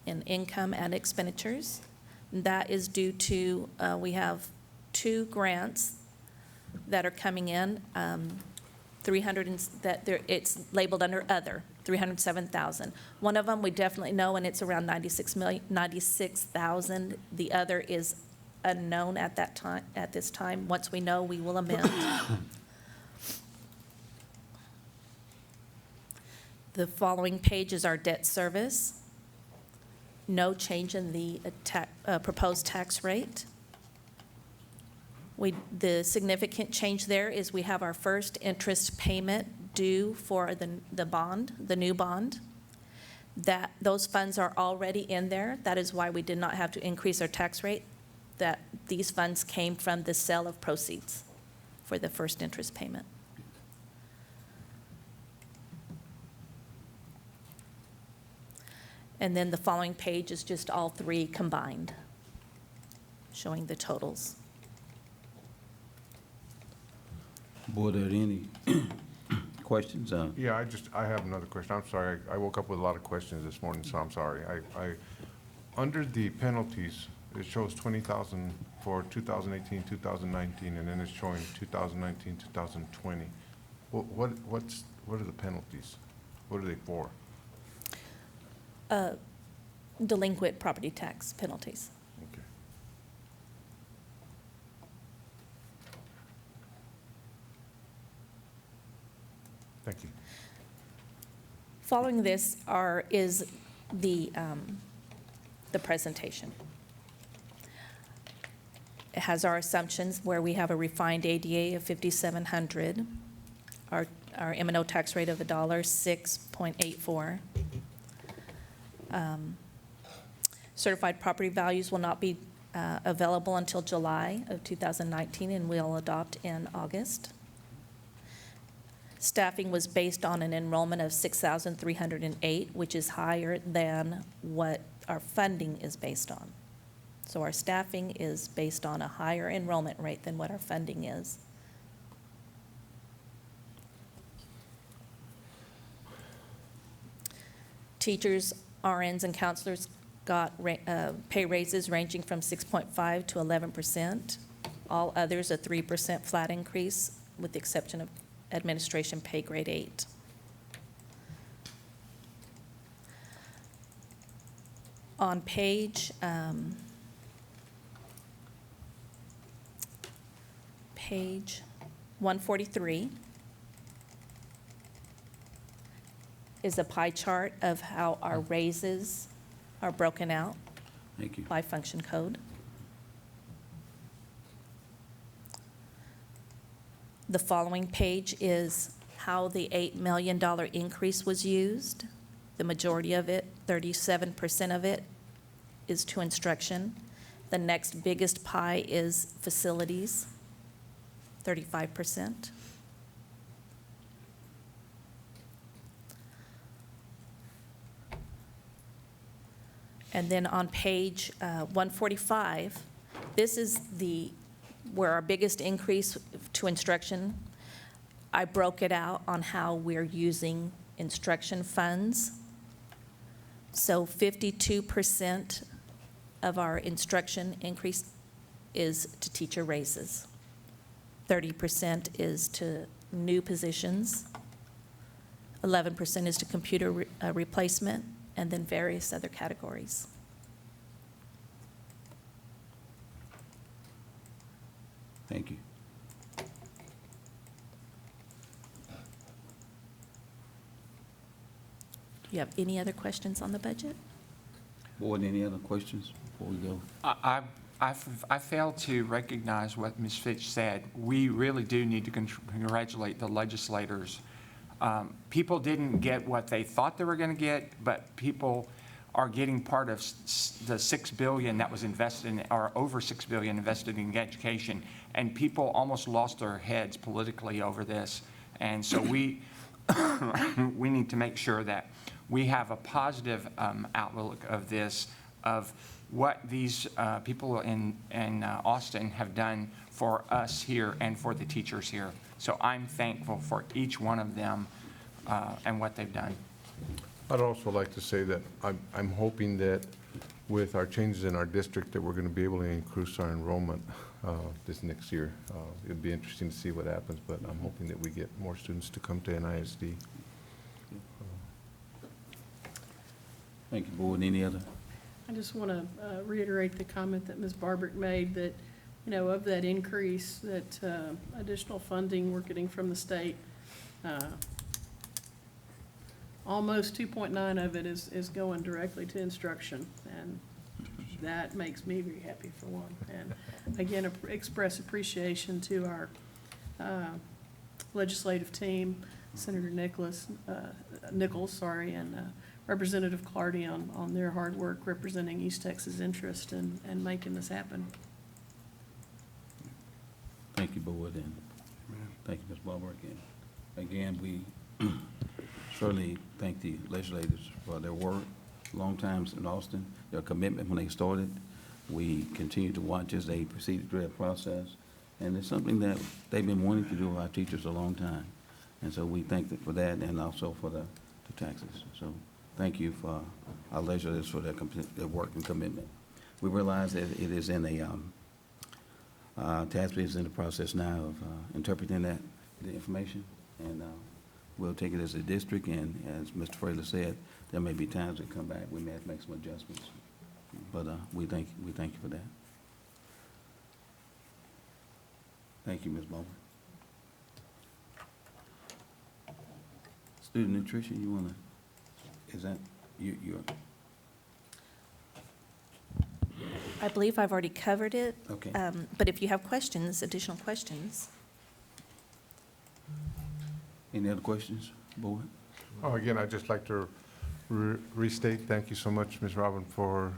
in income and expenditures. That is due to, we have 2 grants that are coming in, it's labeled under other, 307,000. One of them we definitely know, and it's around 96,000. The other is unknown at this time. Once we know, we will amend. The following page is our debt service. No change in the proposed tax rate. The significant change there is we have our first interest payment due for the bond, the new bond. Those funds are already in there. That is why we did not have to increase our tax rate. That these funds came from the sale of proceeds for the first interest payment. And then the following page is just all 3 combined, showing the totals. Board, are there any questions? Yeah, I have another question. I'm sorry. I woke up with a lot of questions this morning, so I'm sorry. Under the penalties, it shows 20,000 for 2018, 2019, and then it's showing 2019, 2020. What are the penalties? What are they for? Delinquent property tax penalties. Okay. Thank you. Following this is the presentation. It has our assumptions where we have a refined ADA of 5,700, our M&O tax rate of $6.84. Certified property values will not be available until July of 2019, and we'll adopt in August. Staffing was based on an enrollment of 6,308, which is higher than what our funding is based on. So our staffing is based on a higher enrollment rate than what our funding is. Teachers, RNs, and counselors got pay raises ranging from 6.5 to 11%. All others, a 3% flat increase, with the exception of administration pay grade 8. On page 143 is a pie chart of how our raises are broken out Thank you. by function code. The following page is how the $8 million increase was used. The majority of it 37% of it is to instruction. The next biggest pie is facilities, 35%. And then on page 145, this is where our biggest increase to instruction. I broke it out on how we're using instruction funds. So 52% of our instruction increase is to teacher raises. 30% is to new positions. 11% is to computer replacement, and then various other categories. Thank you. Do you have any other questions on the budget? Board, any other questions before we go? I failed to recognize what Ms. Fitch said. We really do need to congratulate the legislators. People didn't get what they thought they were going to get, but people are getting part of the $6 billion that was invested in, or over $6 billion invested in education, and people almost lost their heads politically over this. And so we need to make sure that we have a positive outlook of this, of what these people in Austin have done for us here and for the teachers here. So I'm thankful for each one of them and what they've done. I'd also like to say that I'm hoping that with our changes in our district that we're going to be able to increase our enrollment this next year. It'd be interesting to see what happens, but I'm hoping that we get more students to come to NISD. Thank you, Board. Any other? I just want to reiterate the comment that Ms. Barbrick made, that, you know, of that increase, that additional funding we're getting from the state, almost 2.9 of it is going directly to instruction, and that makes me very happy for one. And again, express appreciation to our legislative team, Senator Nichols, and Representative Clardy on their hard work representing East Texas interest and making this happen. Thank you, Board, and thank you, Ms. Barber, again. Again, we certainly thank the legislators for their work, long times in Austin, their commitment when they started. We continue to watch as they proceed through that process, and it's something that they've been wanting to do with our teachers a long time. And so we thank them for that, and also for the taxes. So thank you for our legislators for their work and commitment. We realize that it is in a taxpayers in the process now of interpreting the information, and we'll take it as a district, and as Mr. Fraley said, there may be times that come back, we may have to make some adjustments, but we thank you for that. Thank you, Ms. Bowman. Student nutrition, you wanna, is that, you're, I believe I've already covered it. okay. But if you have questions, additional questions. Any other questions, Board? Oh, again, I'd just like to restate, thank you so much, Ms. Robin, for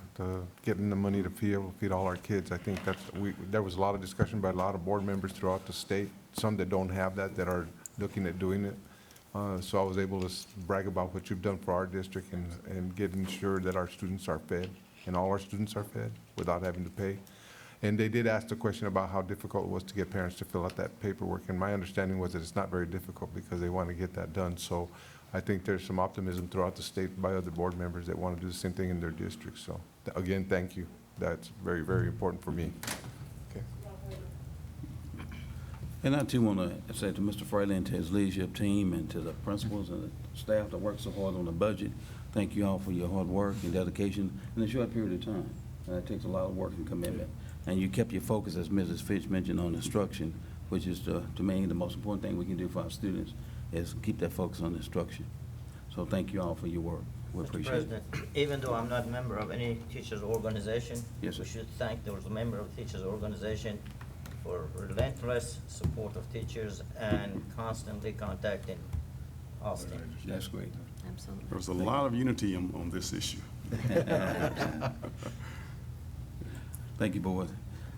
getting the money to feed all our kids. I think there was a lot of discussion by a lot of board members throughout the state, some that don't have that are looking at doing it. So I was able to brag about what you've done for our district and getting sure that our students are fed, and all our students are fed without having to pay. And they did ask the question about how difficult it was to get parents to fill out that paperwork, and my understanding was that it's not very difficult because they want to get that done. So I think there's some optimism throughout the state by other board members that want to do the same thing in their district. So again, thank you. That's very, very important for me. Okay. And I too want to say to Mr. Fraley and to his leadership team and to the principals and the staff that worked so hard on the budget, thank you all for your hard work and dedication in a short period of time. And it takes a lot of work and commitment. And you kept your focus, as Mrs. Fitch mentioned, on instruction, which is, to me, the most important thing we can do for our students is keep that focus on instruction. So thank you all for your work. We appreciate it. Mr. President, even though I'm not a member of any teachers' organization, Yes, sir. we should thank those members of the teachers' organization for relentless support of teachers and constantly contacting Austin. That's great. Absolutely. There was a lot of unity on this issue. Thank you, Board.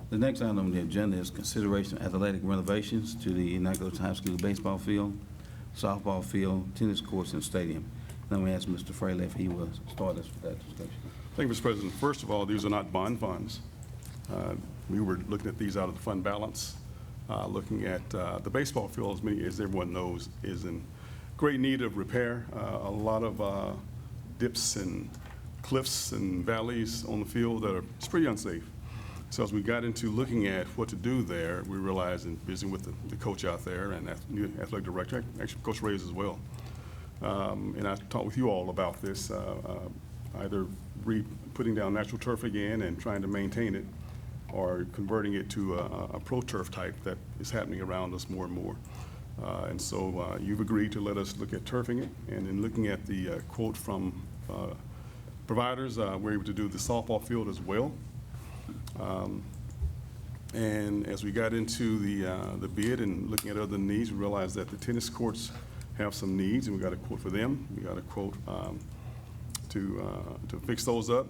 The next item on the agenda is consideration of athletic renovations to the Nacogdoches High School baseball field, softball field, tennis courts, and stadium. Let me ask Mr. Fraley if he will start us with that discussion. Thank you, Mr. President. First of all, these are not bond funds. We were looking at these out of the fund balance, looking at the baseball field, as everyone knows, is in great need of repair. A lot of dips and cliffs and valleys on the field that it's pretty unsafe. So as we got into looking at what to do there, we realized, in visiting with the coach out there and new athletic director, actually Coach Reyes as well, and I talked with you all about this, either putting down natural turf again and trying to maintain it, or converting it to a pro turf type that is happening around us more and more. And so you've agreed to let us look at turfing it, and in looking at the quote from providers, we're able to do the softball field as well. And as we got into the bid and looking at other needs, we realized that the tennis courts have some needs, and we got a quote for them. We got a quote to fix those up.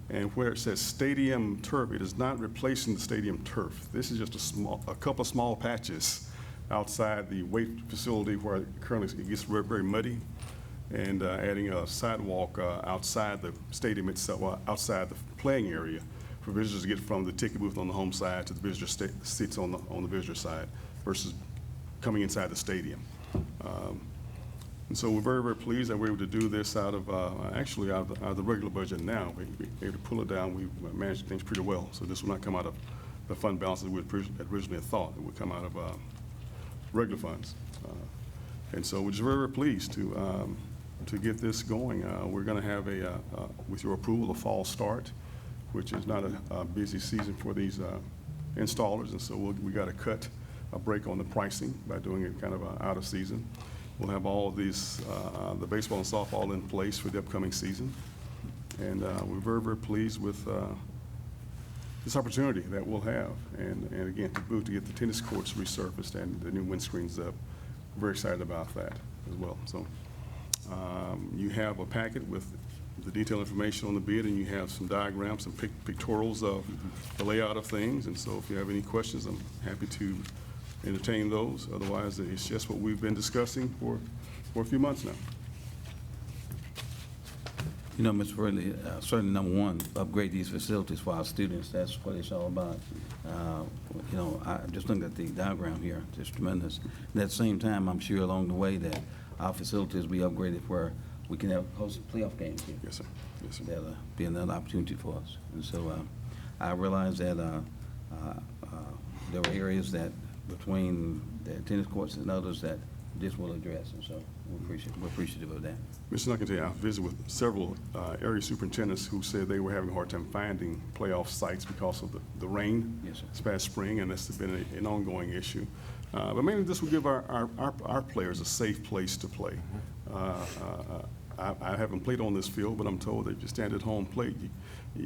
And where it says stadium turf, it is not replacing the stadium turf. This is just a couple of small patches outside the weight facility where currently it gets very, very muddy, and adding a sidewalk outside the stadium itself, outside the playing area, for visitors to get from the ticket booth on the home side to the visitor seats on the visitor side, versus coming inside the stadium. And so we're very, very pleased that we're able to do this out of the regular budget now. We're able to pull it down. We managed things pretty well. So this will not come out of the fund balance that we originally thought. It would come out of regular funds. And so we're just very, very pleased to get this going. We're going to have with your approval, a fall start, which is not a busy season for these installers. And so we got to cut a break on the pricing by doing it kind of out of season. We'll have all of these, the baseball and softball in place for the upcoming season. And we're very, very pleased with this opportunity that we'll have. And again, to get the tennis courts resurfaced and the new windscreens up. We're very excited about that as well. So you have a packet with the detailed information on the bid, and you have some diagrams, some pictorials of the layout of things. And so if you have any questions, I'm happy to entertain those. Otherwise, it's just what we've been discussing for a few months now. You know, Mr. Fraley, certainly number one, upgrade these facilities for our students. That's what it's all about. You know, I just looked at the diagram here, just tremendous. And at the same time, I'm sure along the way that our facilities will be upgraded where we can host playoff games here. Yes, sir. Yes, sir. That'll be another opportunity for us. And so I realize that there were areas that between the tennis courts and others that this will address, and so we're appreciative of that. Mr. Nuckentay, I visited with several area superintendents who said they were having a hard time finding playoff sites because of the rain. Yes, sir. This past spring, and that's been an ongoing issue. But maybe this will give our players a safe place to play. I haven't played on this field, but I'm told that if you stand at home plate,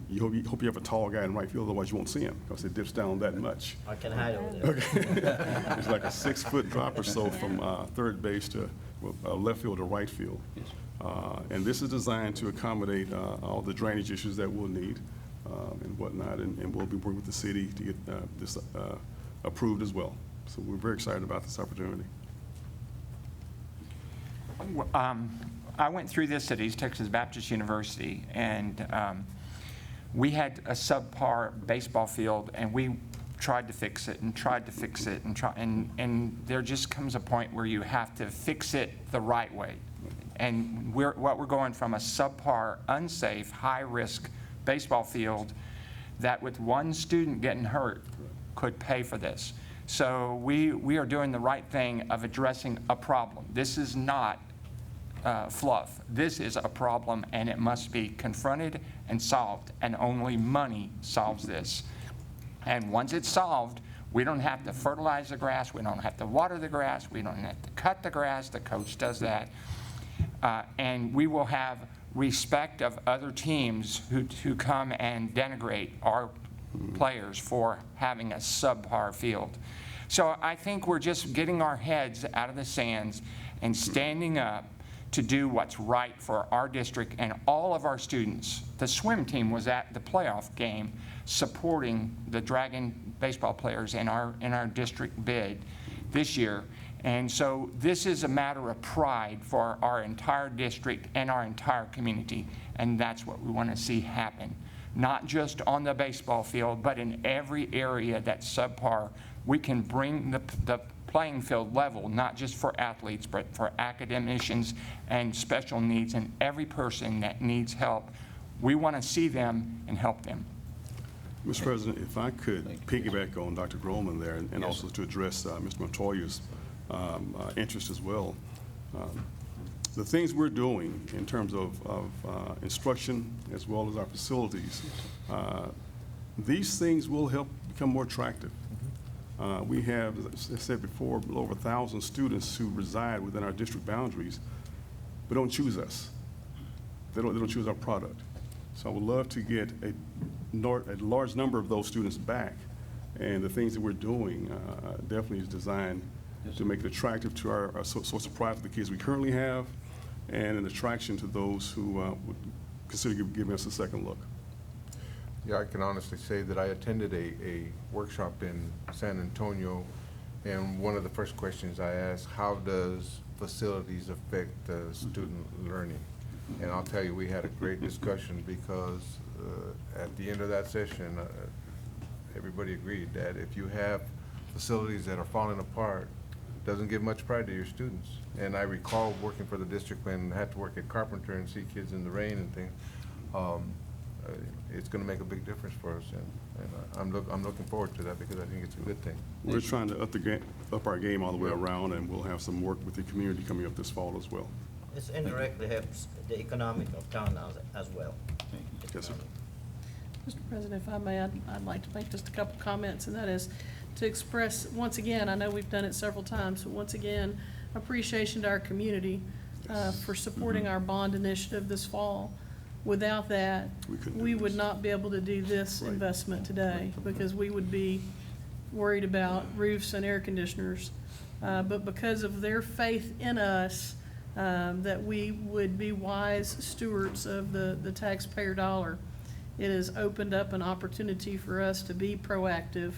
you hope you have a tall guy in right field, otherwise you won't see him because it dips down that much. I can hide over there. It's like a 6-foot drop or so from third base to left field to right field. And this is designed to accommodate all the drainage issues that we'll need and whatnot, and we'll be working with the city to get this approved as well. So we're very excited about this opportunity. I went through this at East Texas Baptist University, and we had a subpar baseball field, and we tried to fix it and tried to fix it and there just comes a point where you have to fix it the right way. And we're going from a subpar, unsafe, high-risk baseball field that with one student getting hurt could pay for this. So we are doing the right thing of addressing a problem. This is not fluff. This is a problem, and it must be confronted and solved, and only money solves this. And once it's solved, we don't have to fertilize the grass, we don't have to water the grass, we don't have to cut the grass, the coach does that. And we will have respect of other teams who come and denigrate our players for having a subpar field. So I think we're just getting our heads out of the sands and standing up to do what's right for our district and all of our students. The swim team was at the playoff game supporting the Dragon baseball players in our district bid this year. And so this is a matter of pride for our entire district and our entire community, and that's what we want to see happen. Not just on the baseball field, but in every area that's subpar. We can bring the playing field level, not just for athletes, but for academicians and special needs, and every person that needs help. We want to see them and help them. Mr. President, if I could piggyback on Dr. Groman there, and also to address Mr. Montoya's interest as well. The things we're doing in terms of instruction as well as our facilities, these things will help become more attractive. We have, as I said before, a little over 1,000 students who reside within our district boundaries, but don't choose us. They don't choose our product. So I would love to get a large number of those students back. And the things that we're doing definitely is designed to make it attractive to our source of pride for the kids we currently have, and an attraction to those who would consider giving us a second look. Yeah, I can honestly say that I attended a workshop in San Antonio, and one of the first questions I asked, how does facilities affect student learning? And I'll tell you, we had a great discussion because at the end of that session, everybody agreed that if you have facilities that are falling apart, it doesn't give much pride to your students. And I recall working for the district when I had to work at Carpenter and see kids in the rain and things. It's going to make a big difference for us, and I'm looking forward to that because I think it's a good thing. We're trying to up our game all the way around, and we'll have some work with the community coming up this fall as well. This indirectly helps the economic of town as well. Yes, sir. Mr. President, if I may, I'd like to make just a couple comments, and that is to express, once again, I know we've done it several times, but once again, appreciation to our community for supporting our bond initiative this fall. Without that, we would not be able to do this investment today because we would be worried about roofs and air conditioners. But because of their faith in us, that we would be wise stewards of the taxpayer dollar, it has opened up an opportunity for us to be proactive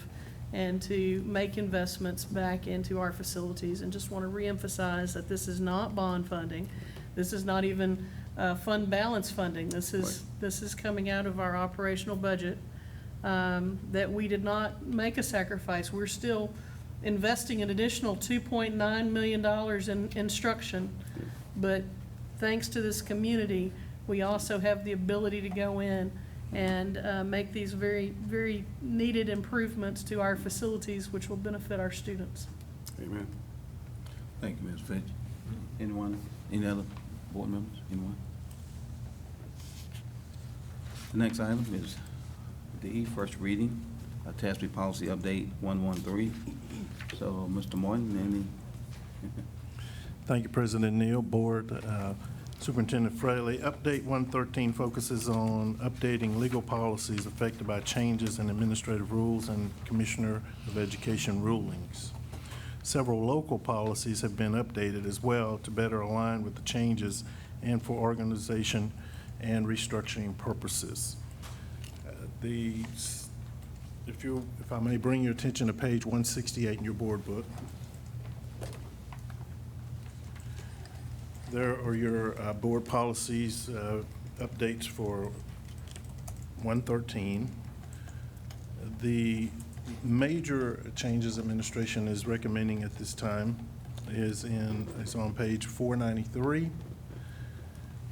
and to make investments back into our facilities. And just want to reemphasize that this is not bond funding. This is not even fund balance funding. This is coming out of our operational budget, that we did not make a sacrifice. We're still investing an additional $2.9 million in instruction, but thanks to this community, we also have the ability to go in and make these very, very needed improvements to our facilities, which will benefit our students. Amen. Thank you, Ms. Finch. Anyone, any other board members, anyone? The next item is D, first reading, TASB Policy Update 113. So, Mr. Morton, Thank you, President Neal, Board, Superintendent Fraley. Update 113 focuses on updating legal policies affected by changes in administrative rules and Commissioner of Education rulings. Several local policies have been updated as well to better align with the changes and for organization and restructuring purposes. If I may bring your attention to page 168 in your board book. There are your board policies updates for 113. The major changes administration is recommending at this time is on page 493.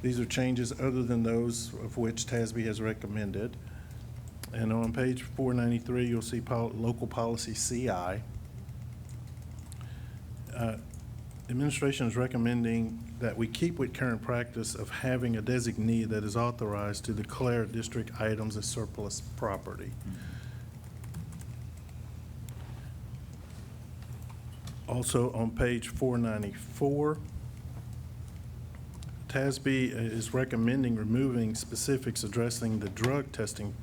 These are changes other than those of which TASB has recommended. And on page 493, you'll see local policy CI. Administration is recommending that we keep with current practice of having a designee that is authorized to declare district items as surplus property. Also on page 494, TASB is recommending removing specifics addressing the drug testing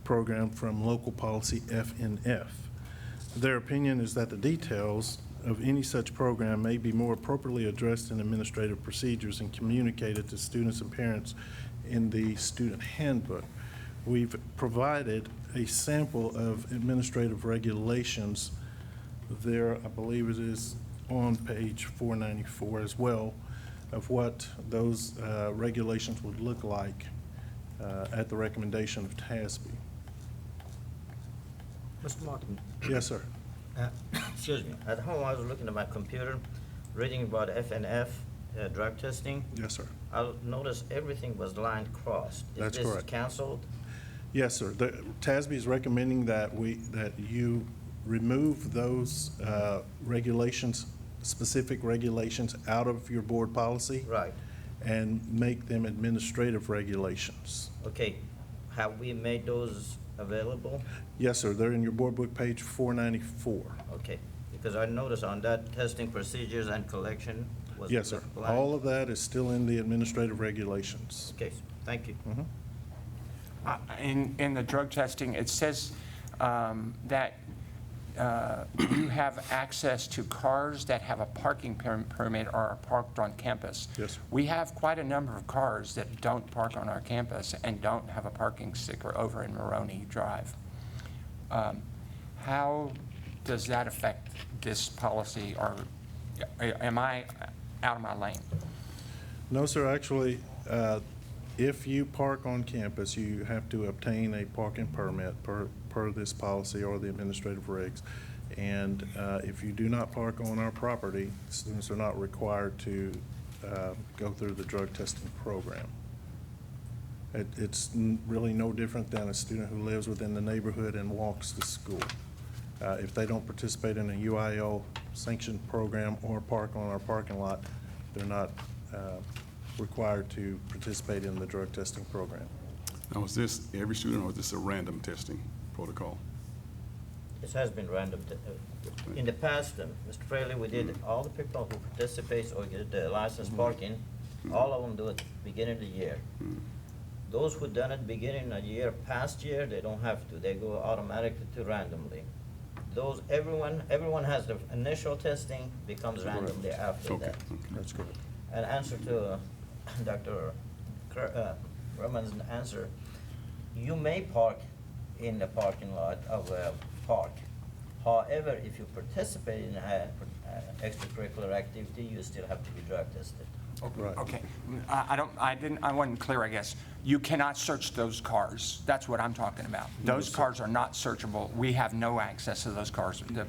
program from local policy FNF. Their opinion is that the details of any such program may be more appropriately addressed in administrative procedures and communicated to students and parents in the student handbook. We've provided a sample of administrative regulations there. I believe it is on page 494 as well, of what those regulations would look like at the recommendation of TASB. Mr. Martin, Yes, sir. excuse me, at home I was looking at my computer, reading about FNF, drug testing. Yes, sir. I noticed everything was line crossed. That's Is this correct. canceled? Yes, sir. TASB is recommending that you remove those regulations, specific regulations out of your board policy. Right. And make them administrative regulations. Okay, have we made those available? Yes, sir. They're in your board book, page 494. Okay, because I noticed on that testing procedures and collection was. Yes, sir. blank. All of that is still in the administrative regulations. Okay, thank you. In the drug testing, it says that you have access to cars that have a parking permit or are parked on campus. Yes, sir. We have quite a number of cars that don't park on our campus and don't have a parking sticker over in Maroney Drive. How does that affect this policy, or am I out of my lane? No, sir. Actually, if you park on campus, you have to obtain a parking permit per this policy or the administrative regs. And if you do not park on our property, students are not required to go through the drug testing program. It's really no different than a student who lives within the neighborhood and walks to school. If they don't participate in a UIL sanctioned program or park on our parking lot, they're not required to participate in the drug testing program. Now, is this every student or is this a random testing protocol? This has been random. In the past, Mr. Fraley, we did all the people who participate or get the license parking, all of them do it beginning of the year. Those who done it beginning of the year, past year, they don't have to. They go automatically to randomly. Those, everyone has the initial testing, becomes randomly after Okay, that. That's correct. An answer to Dr. Roman's answer, you may park in the parking lot of a park. However, if you participate in an extracurricular activity, you still have to be drug tested. Right. Okay, I wasn't clear, I guess. You cannot search those cars. That's what I'm talking about. Those cars are not searchable. We have no access to those cars. The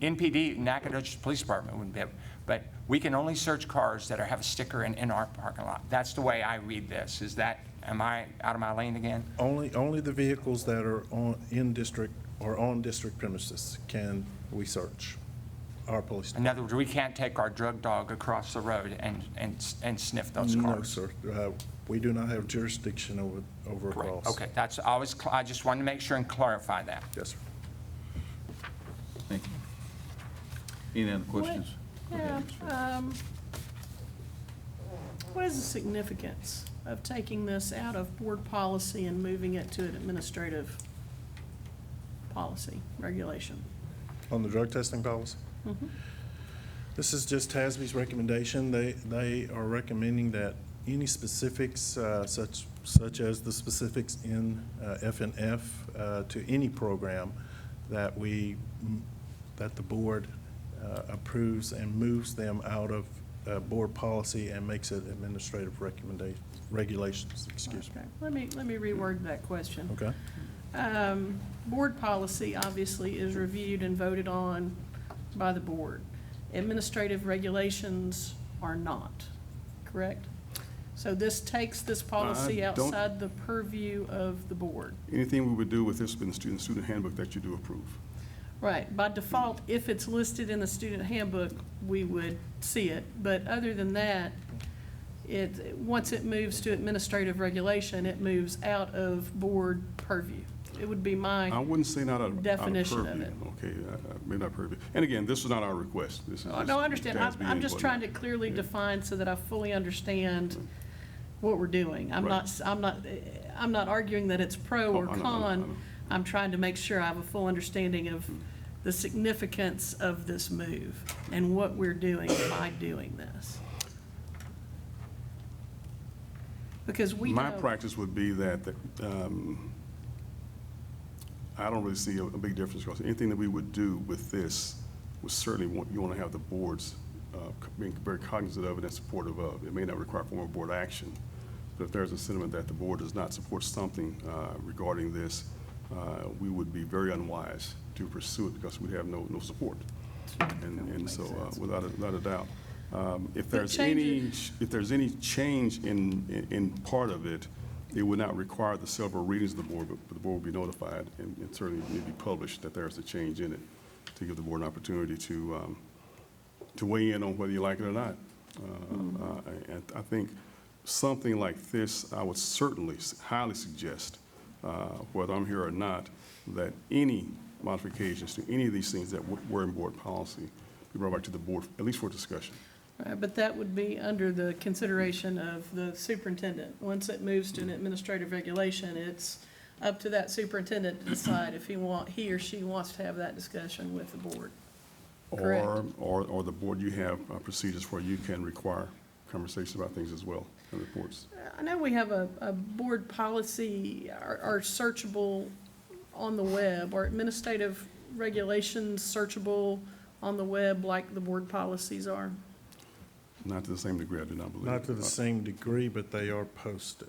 NPD, Nacogdoches Police Department wouldn't be able, but we can only search cars that have a sticker in our parking lot. That's the way I read this. Am I out of my lane again? Only the vehicles that are in district or on district premises can we search. Our police In other words, we can't take our drug dog across the road and sniff those cars? No, sir. We do not have jurisdiction over a Correct. cross. Okay, I just wanted to make sure and clarify that. Yes, sir. Thank you. Any other questions? What is the significance of taking this out of board policy and moving it to an administrative policy, regulation? On the drug testing policy? This is just TASB's recommendation. They are recommending that any specifics, such as the specifics in F&F to any program that the board approves and moves them out of board policy and makes it administrative regulations, excuse me. Okay. Let me reword that question. Okay? Board policy obviously is reviewed and voted on by the board. Administrative regulations are not, correct? So this takes this policy I don't- outside the purview of the board. Anything we would do with this in the student handbook that you do approve. Right, by default, if it's listed in the student handbook, we would see it. But other than that, once it moves to administrative regulation, it moves out of board purview. It would be I my, wouldn't say not out of Definition of purview. it. Okay, maybe not purview. And again, this is not our request. This is no, just I understand. TASB I'm just input. trying to clearly Yeah. define so that I fully understand what we're doing. I'm Right. not arguing that it's pro or Oh, I know. con. I'm trying to make sure I have a full understanding of the significance of this move and what we're doing by doing this. Because we My know. practice would be that, I don't really see a big difference, because anything that we would do with this would certainly you want to have the boards being very cognizant of it and supportive of. It may not require formal board action, but if there's a sentiment that the board does not support something regarding this, we would be very unwise to pursue it, because we have no support. And so, without a doubt, if there's any change in part of it, it would not require the several readings of the board, but the board would be notified, and certainly need to be published that there's a change in it, to give the board an opportunity to weigh in on whether you like it or not. And I think something like this, I would certainly highly suggest, whether I'm here or not, that any modifications to any of these things that were in board policy be brought back to the board, at least for discussion. But that would be under the consideration of the superintendent. Once it moves to an administrative regulation, it's up to that superintendent to decide if he or she wants to have that discussion with the board. Correct. Or the board, you have procedures where you can require conversations about things as well, and reports. I know we have a board policy, are searchable on the web, or administrative regulations searchable on the web like the board policies are. Not to the same degree, I do not believe. Not to the same degree, but they are posted.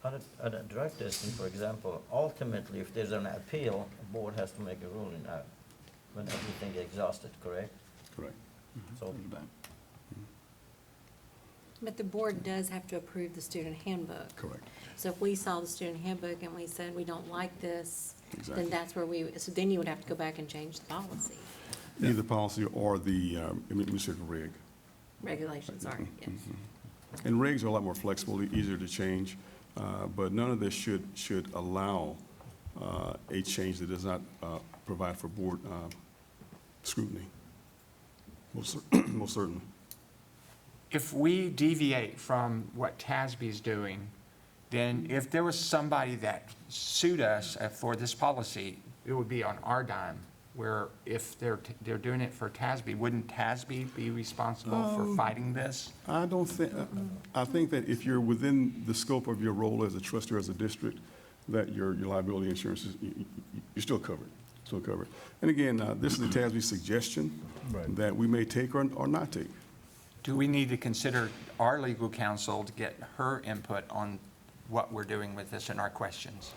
On a drug testing, for example, ultimately, if there's an appeal, a board has to make a ruling when everything is exhausted, correct? Correct. So, But the board does have to approve the student handbook. Correct. So if we saw the student handbook and we said we don't like this, Exactly. then that's where so then you would have to go back and change the policy. Either the policy or the administrative reg. Regulations are, yes. And regs are a lot more flexible, easier to change, but none of this should allow a change that does not provide for board scrutiny. Most certainly. If we deviate from what TASB is doing, then if there was somebody that sued us for this policy, it would be on our dime. Where if they're doing it for TASB, wouldn't TASB be responsible for fighting this? I don't think, I think that if you're within the scope of your role as a trustee or as a district, that your liability insurance is, you're still covered, And again, this is a TASB suggestion that we may take or not take. Do we need to consider our legal counsel to get her input on what we're doing with this and our questions?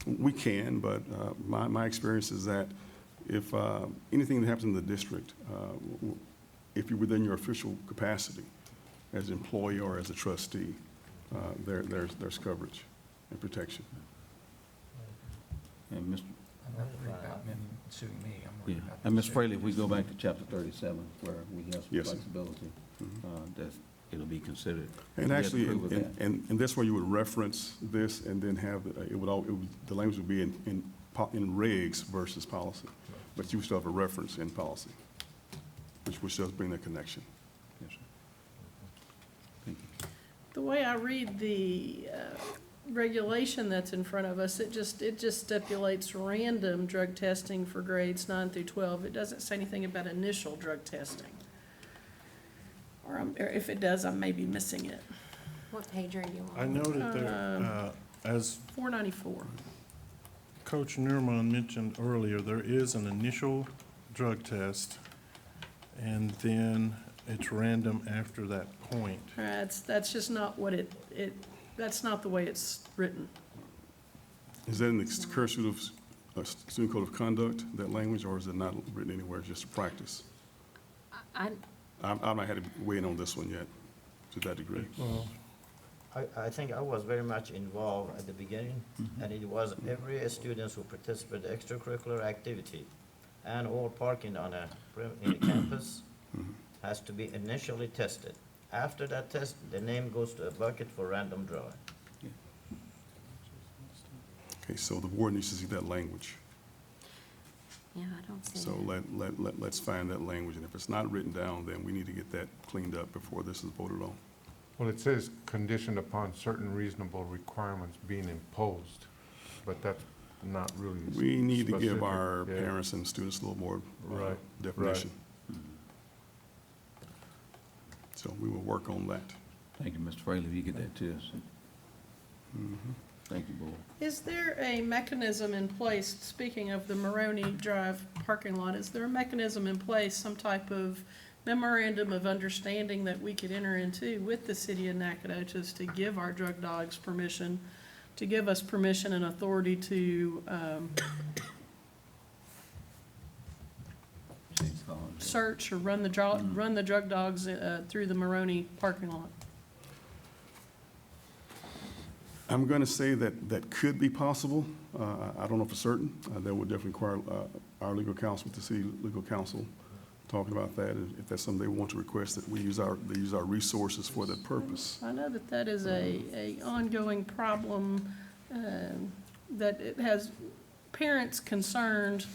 We can, but my experience is that if anything that happens in the district, if you're within your official capacity as an employee or as a trustee, there's coverage and protection. And Mr. I'm not worried about them suing me, I'm Yeah, worried about and them Ms. suing Fraley, if we go back to chapter 37, where we have some Yes, sir. flexibility, that it'll be considered. And We have to actually, prove that. and this way you would reference this and then have, the language would be in regs versus policy, but you would still have a reference in policy, which does bring that connection. Yes, sir. Thank you. The way I read the regulation that's in front of us, it just stipulates random drug testing for grades 9 through 12. It doesn't say anything about initial drug testing. Or if it does, I may be missing it. What page are you on? I know that there, as 494. Coach Nurman mentioned earlier, there is an initial drug test, and then it's random after that point. That's just not what that's not the way it's written. Is that in the current student code of conduct, that language, or is it not written anywhere, it's just a practice? I've not had to weigh in on this one yet, to that degree. Well, I think I was very much involved at the beginning, and it was every student who participated in extracurricular activity and or parking on in a campus has to be initially tested. After that test, the name goes to a bucket for random drawing. Okay, so the board needs to see that language. Yeah, I don't see So it. let's find that language, and if it's not written down, then we need to get that cleaned up before this is voted on. Well, it says conditioned upon certain reasonable requirements being imposed, but that's not really. We need to give specific. our Yeah. parents and students a little more Right, definition. So we will work on that. Thank you, Mr. Fraley, if you get that to us. Thank you, Board. Is there a mechanism in place, speaking of the Maroney Drive parking lot, is there a mechanism in place, some type of memorandum of understanding that we could enter into with the city of Nacogdoches to give our drug dogs permission, to give us permission and authority to search or run the drug dogs through the Maroney parking lot? I'm going to say that that could be possible. I don't know for certain. That would definitely require our legal counsel, the city legal counsel, talking about that. And if that's something they want to request, that they use our resources for that purpose. I know that that is a ongoing problem, that it has parents concerned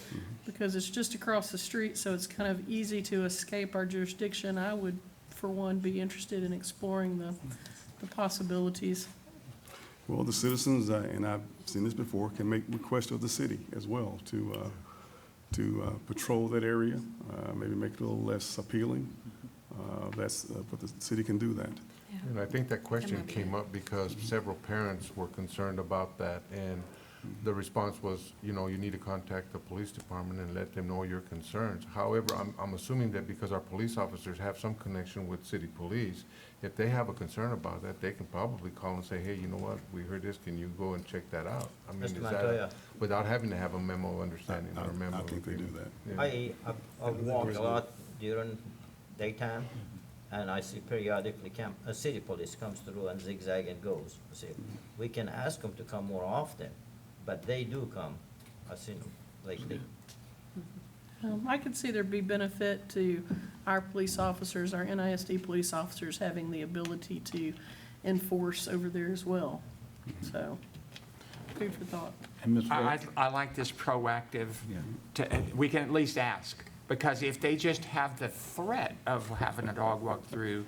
because it's just across the street, so it's kind of easy to escape our jurisdiction. I would, for one, be interested in exploring the possibilities. Well, the citizens, and I've seen this before, can make requests of the city as well to patrol that area, maybe make it a little less appealing. But the city can do that. And I think that question might be came up because several parents were concerned about that, and the response was, you know, you need to contact the police department and let them know your concerns. However, I'm assuming that because our police officers have some connection with city police, if they have a concern about that, they can probably call and say, hey, you know what, we heard this, can you go and check that out? I mean, Mr. is that, Montoya. without having to have a memo of understanding or a memo I of think they do agreement? that. Yeah. I walk a lot during daytime, and I see periodically city police comes through and zigzag and goes. See, we can ask them to come more often, but they do come. I've seen them lately. I could see there'd be benefit to our police officers, our NISD police officers, having the ability to enforce over there as well. So, food for thought. And Ms. I Fraley? like this proactive, we can at least ask, because if they just have the threat of having a dog walk through,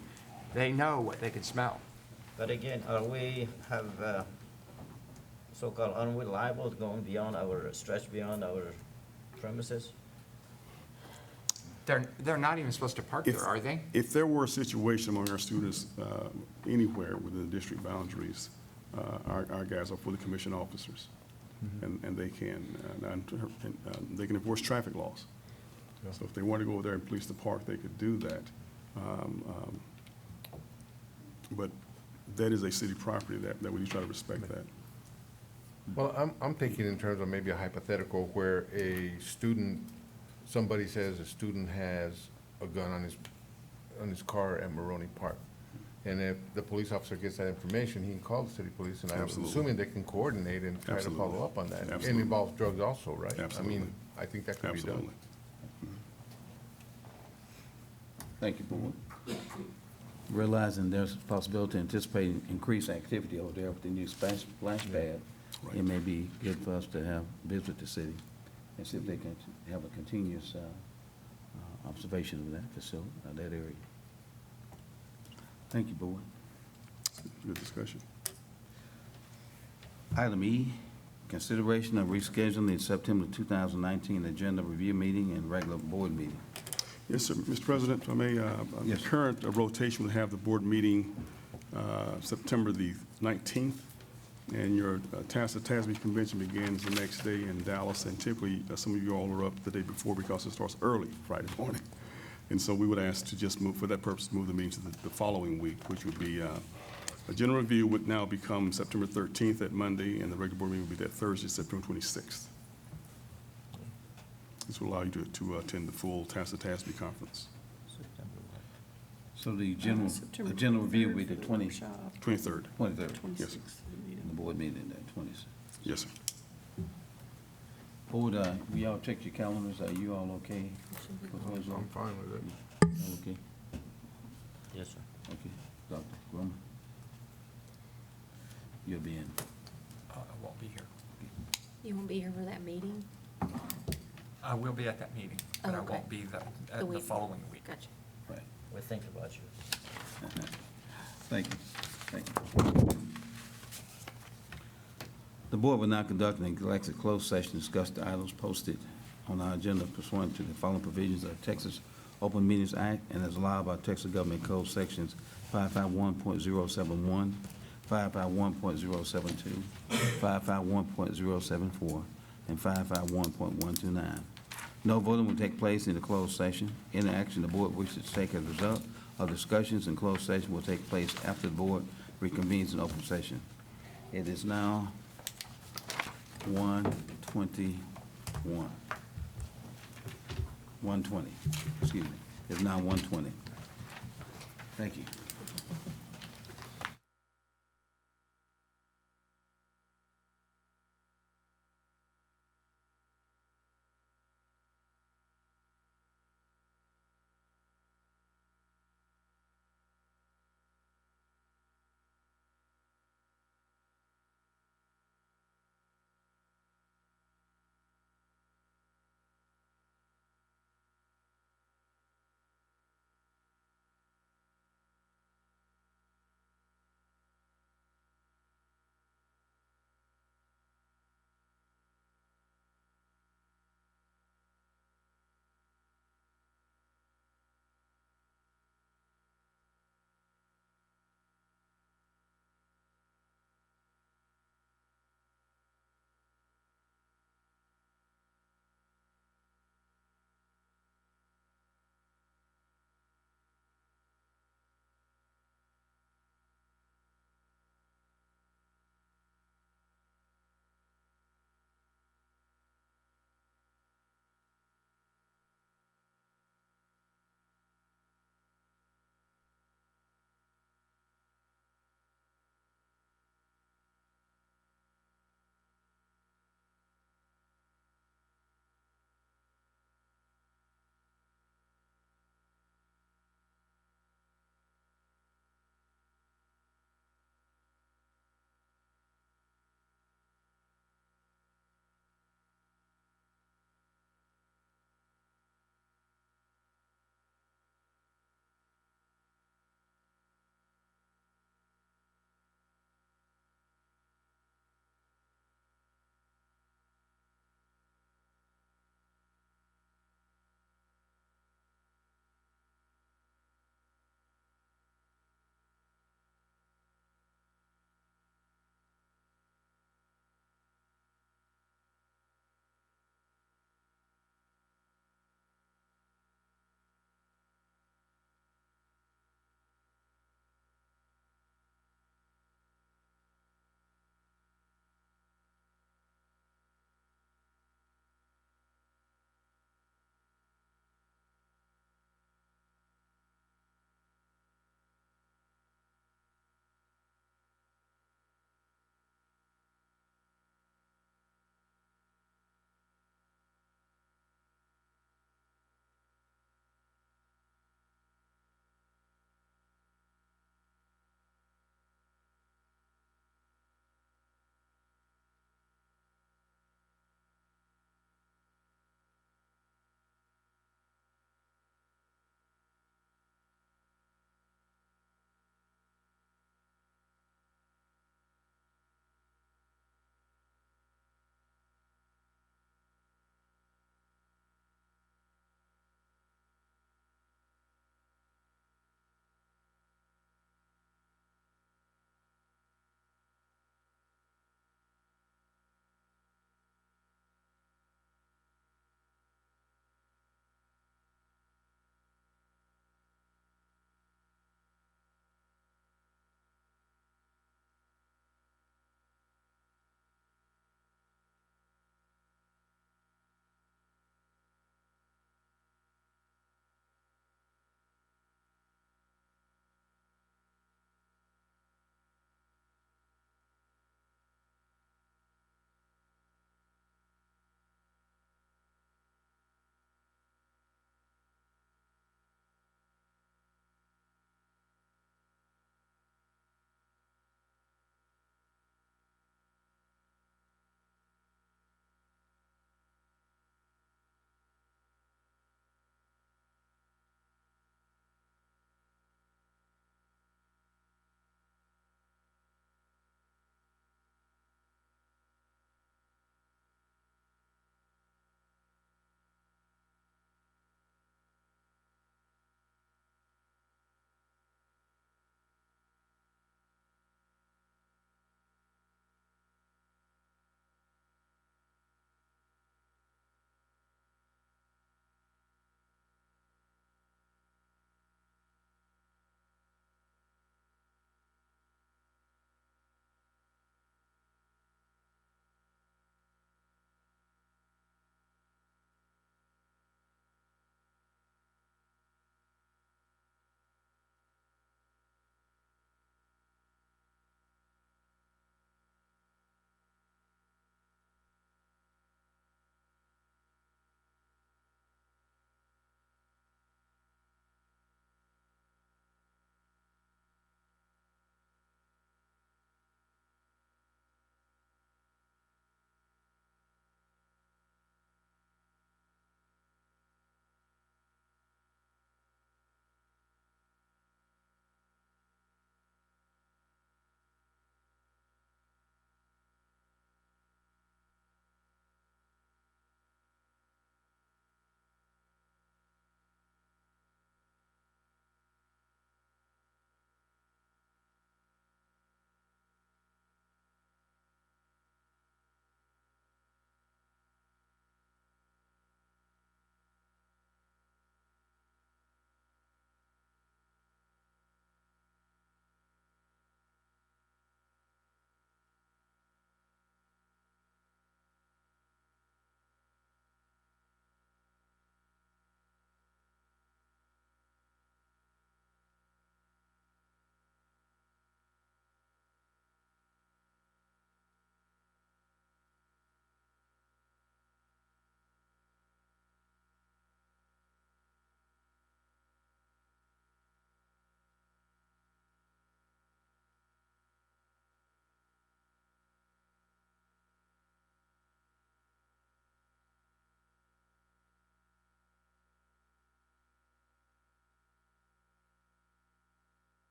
they know what they can smell. But again, we have so-called unreliable going beyond stretch beyond our premises? They're not even supposed to park there, are they? If there were a situation among our students anywhere within the district boundaries, our guys are fully commissioned officers, and they can enforce traffic laws. So if they want to go over there and police the park, they could do that. But that is a city property that we need to try to respect that. Well, I'm thinking in terms of maybe a hypothetical where somebody says a student has a gun on his car at Maroney Park. And if the police officer gets that information, he can call the city police, and I'm Absolutely. assuming they can coordinate and try to Absolutely. follow up on that. It Absolutely. involves drugs also, right? Absolutely. I mean, I think that could be done. Absolutely. Thank you, Board. Realizing there's a possibility to anticipate increased activity over there with the new splash pad, Right. it may be good for us to visit the city and see if they can have a continuous observation of that facility, that area. Thank you, Board. Good discussion. Item E, consideration of rescheduling the September 2019 agenda review meeting and regular board meeting. Yes, sir. Mr. President, if I may, Yes. the current rotation will have the board meeting September the 19th, and your TASB convention begins the next day in Dallas, and typically, some of you all are up the day before because it starts early Friday morning. And so we would ask to just move, for that purpose, move the meeting to the following week, which would be, a general review would now become September 13th at Monday, and the regular board meeting would be that Thursday, September 26th. This will allow you to attend the full TASB conference. So the general September review will be 23rd the for the 20 workshop. 23rd. 23rd, Yes, sir. 26th for the meeting. and the board meeting at 26th. Yes, sir. Board, we all check your calendars, are you all okay? I'm fine with it. All okay? Yes, sir. Okay, Dr. Grumman? You'll be in. I won't be here. You won't be here for that meeting? I will be at that meeting, but Oh, I okay. won't be The the week. following week. Gotcha. Right. We think about you. Thank you. Thank you. The board will now conduct an executive closed session to discuss the items posted on our agenda pursuant to the following provisions of Texas Open Meetings Act and as allowed by Texas Government Code Sections 551.071, 551.072, 551.074, and 551.129. No voting will take place in the closed session. Any action the board wishes to take as a result of discussions in closed session will take place after the board reconvenes in open session. It is now 1:21. 1:20, excuse me. It's now 1:20. Thank you.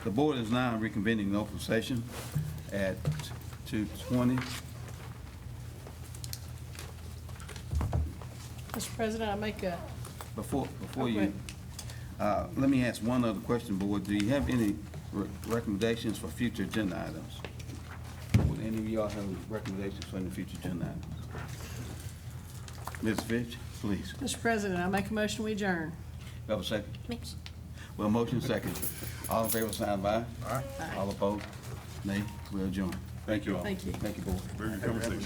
The board is now reconvening in open session at 2:20. Mr. President, I make a, Before Okay. you, let me ask one other question, board. Do you have any recommendations for future agenda items? Would any of y'all have recommendations for any future agenda items? Ms. Fitch, please. Mr. President, I make a motion, we adjourn. You have a second? Me. Well, motion second. All in favor, sign by. Aye. All opposed? Nay. We adjourn. Thank you all. Thank you. Thank you, board. Very good conversation.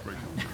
Great conversation.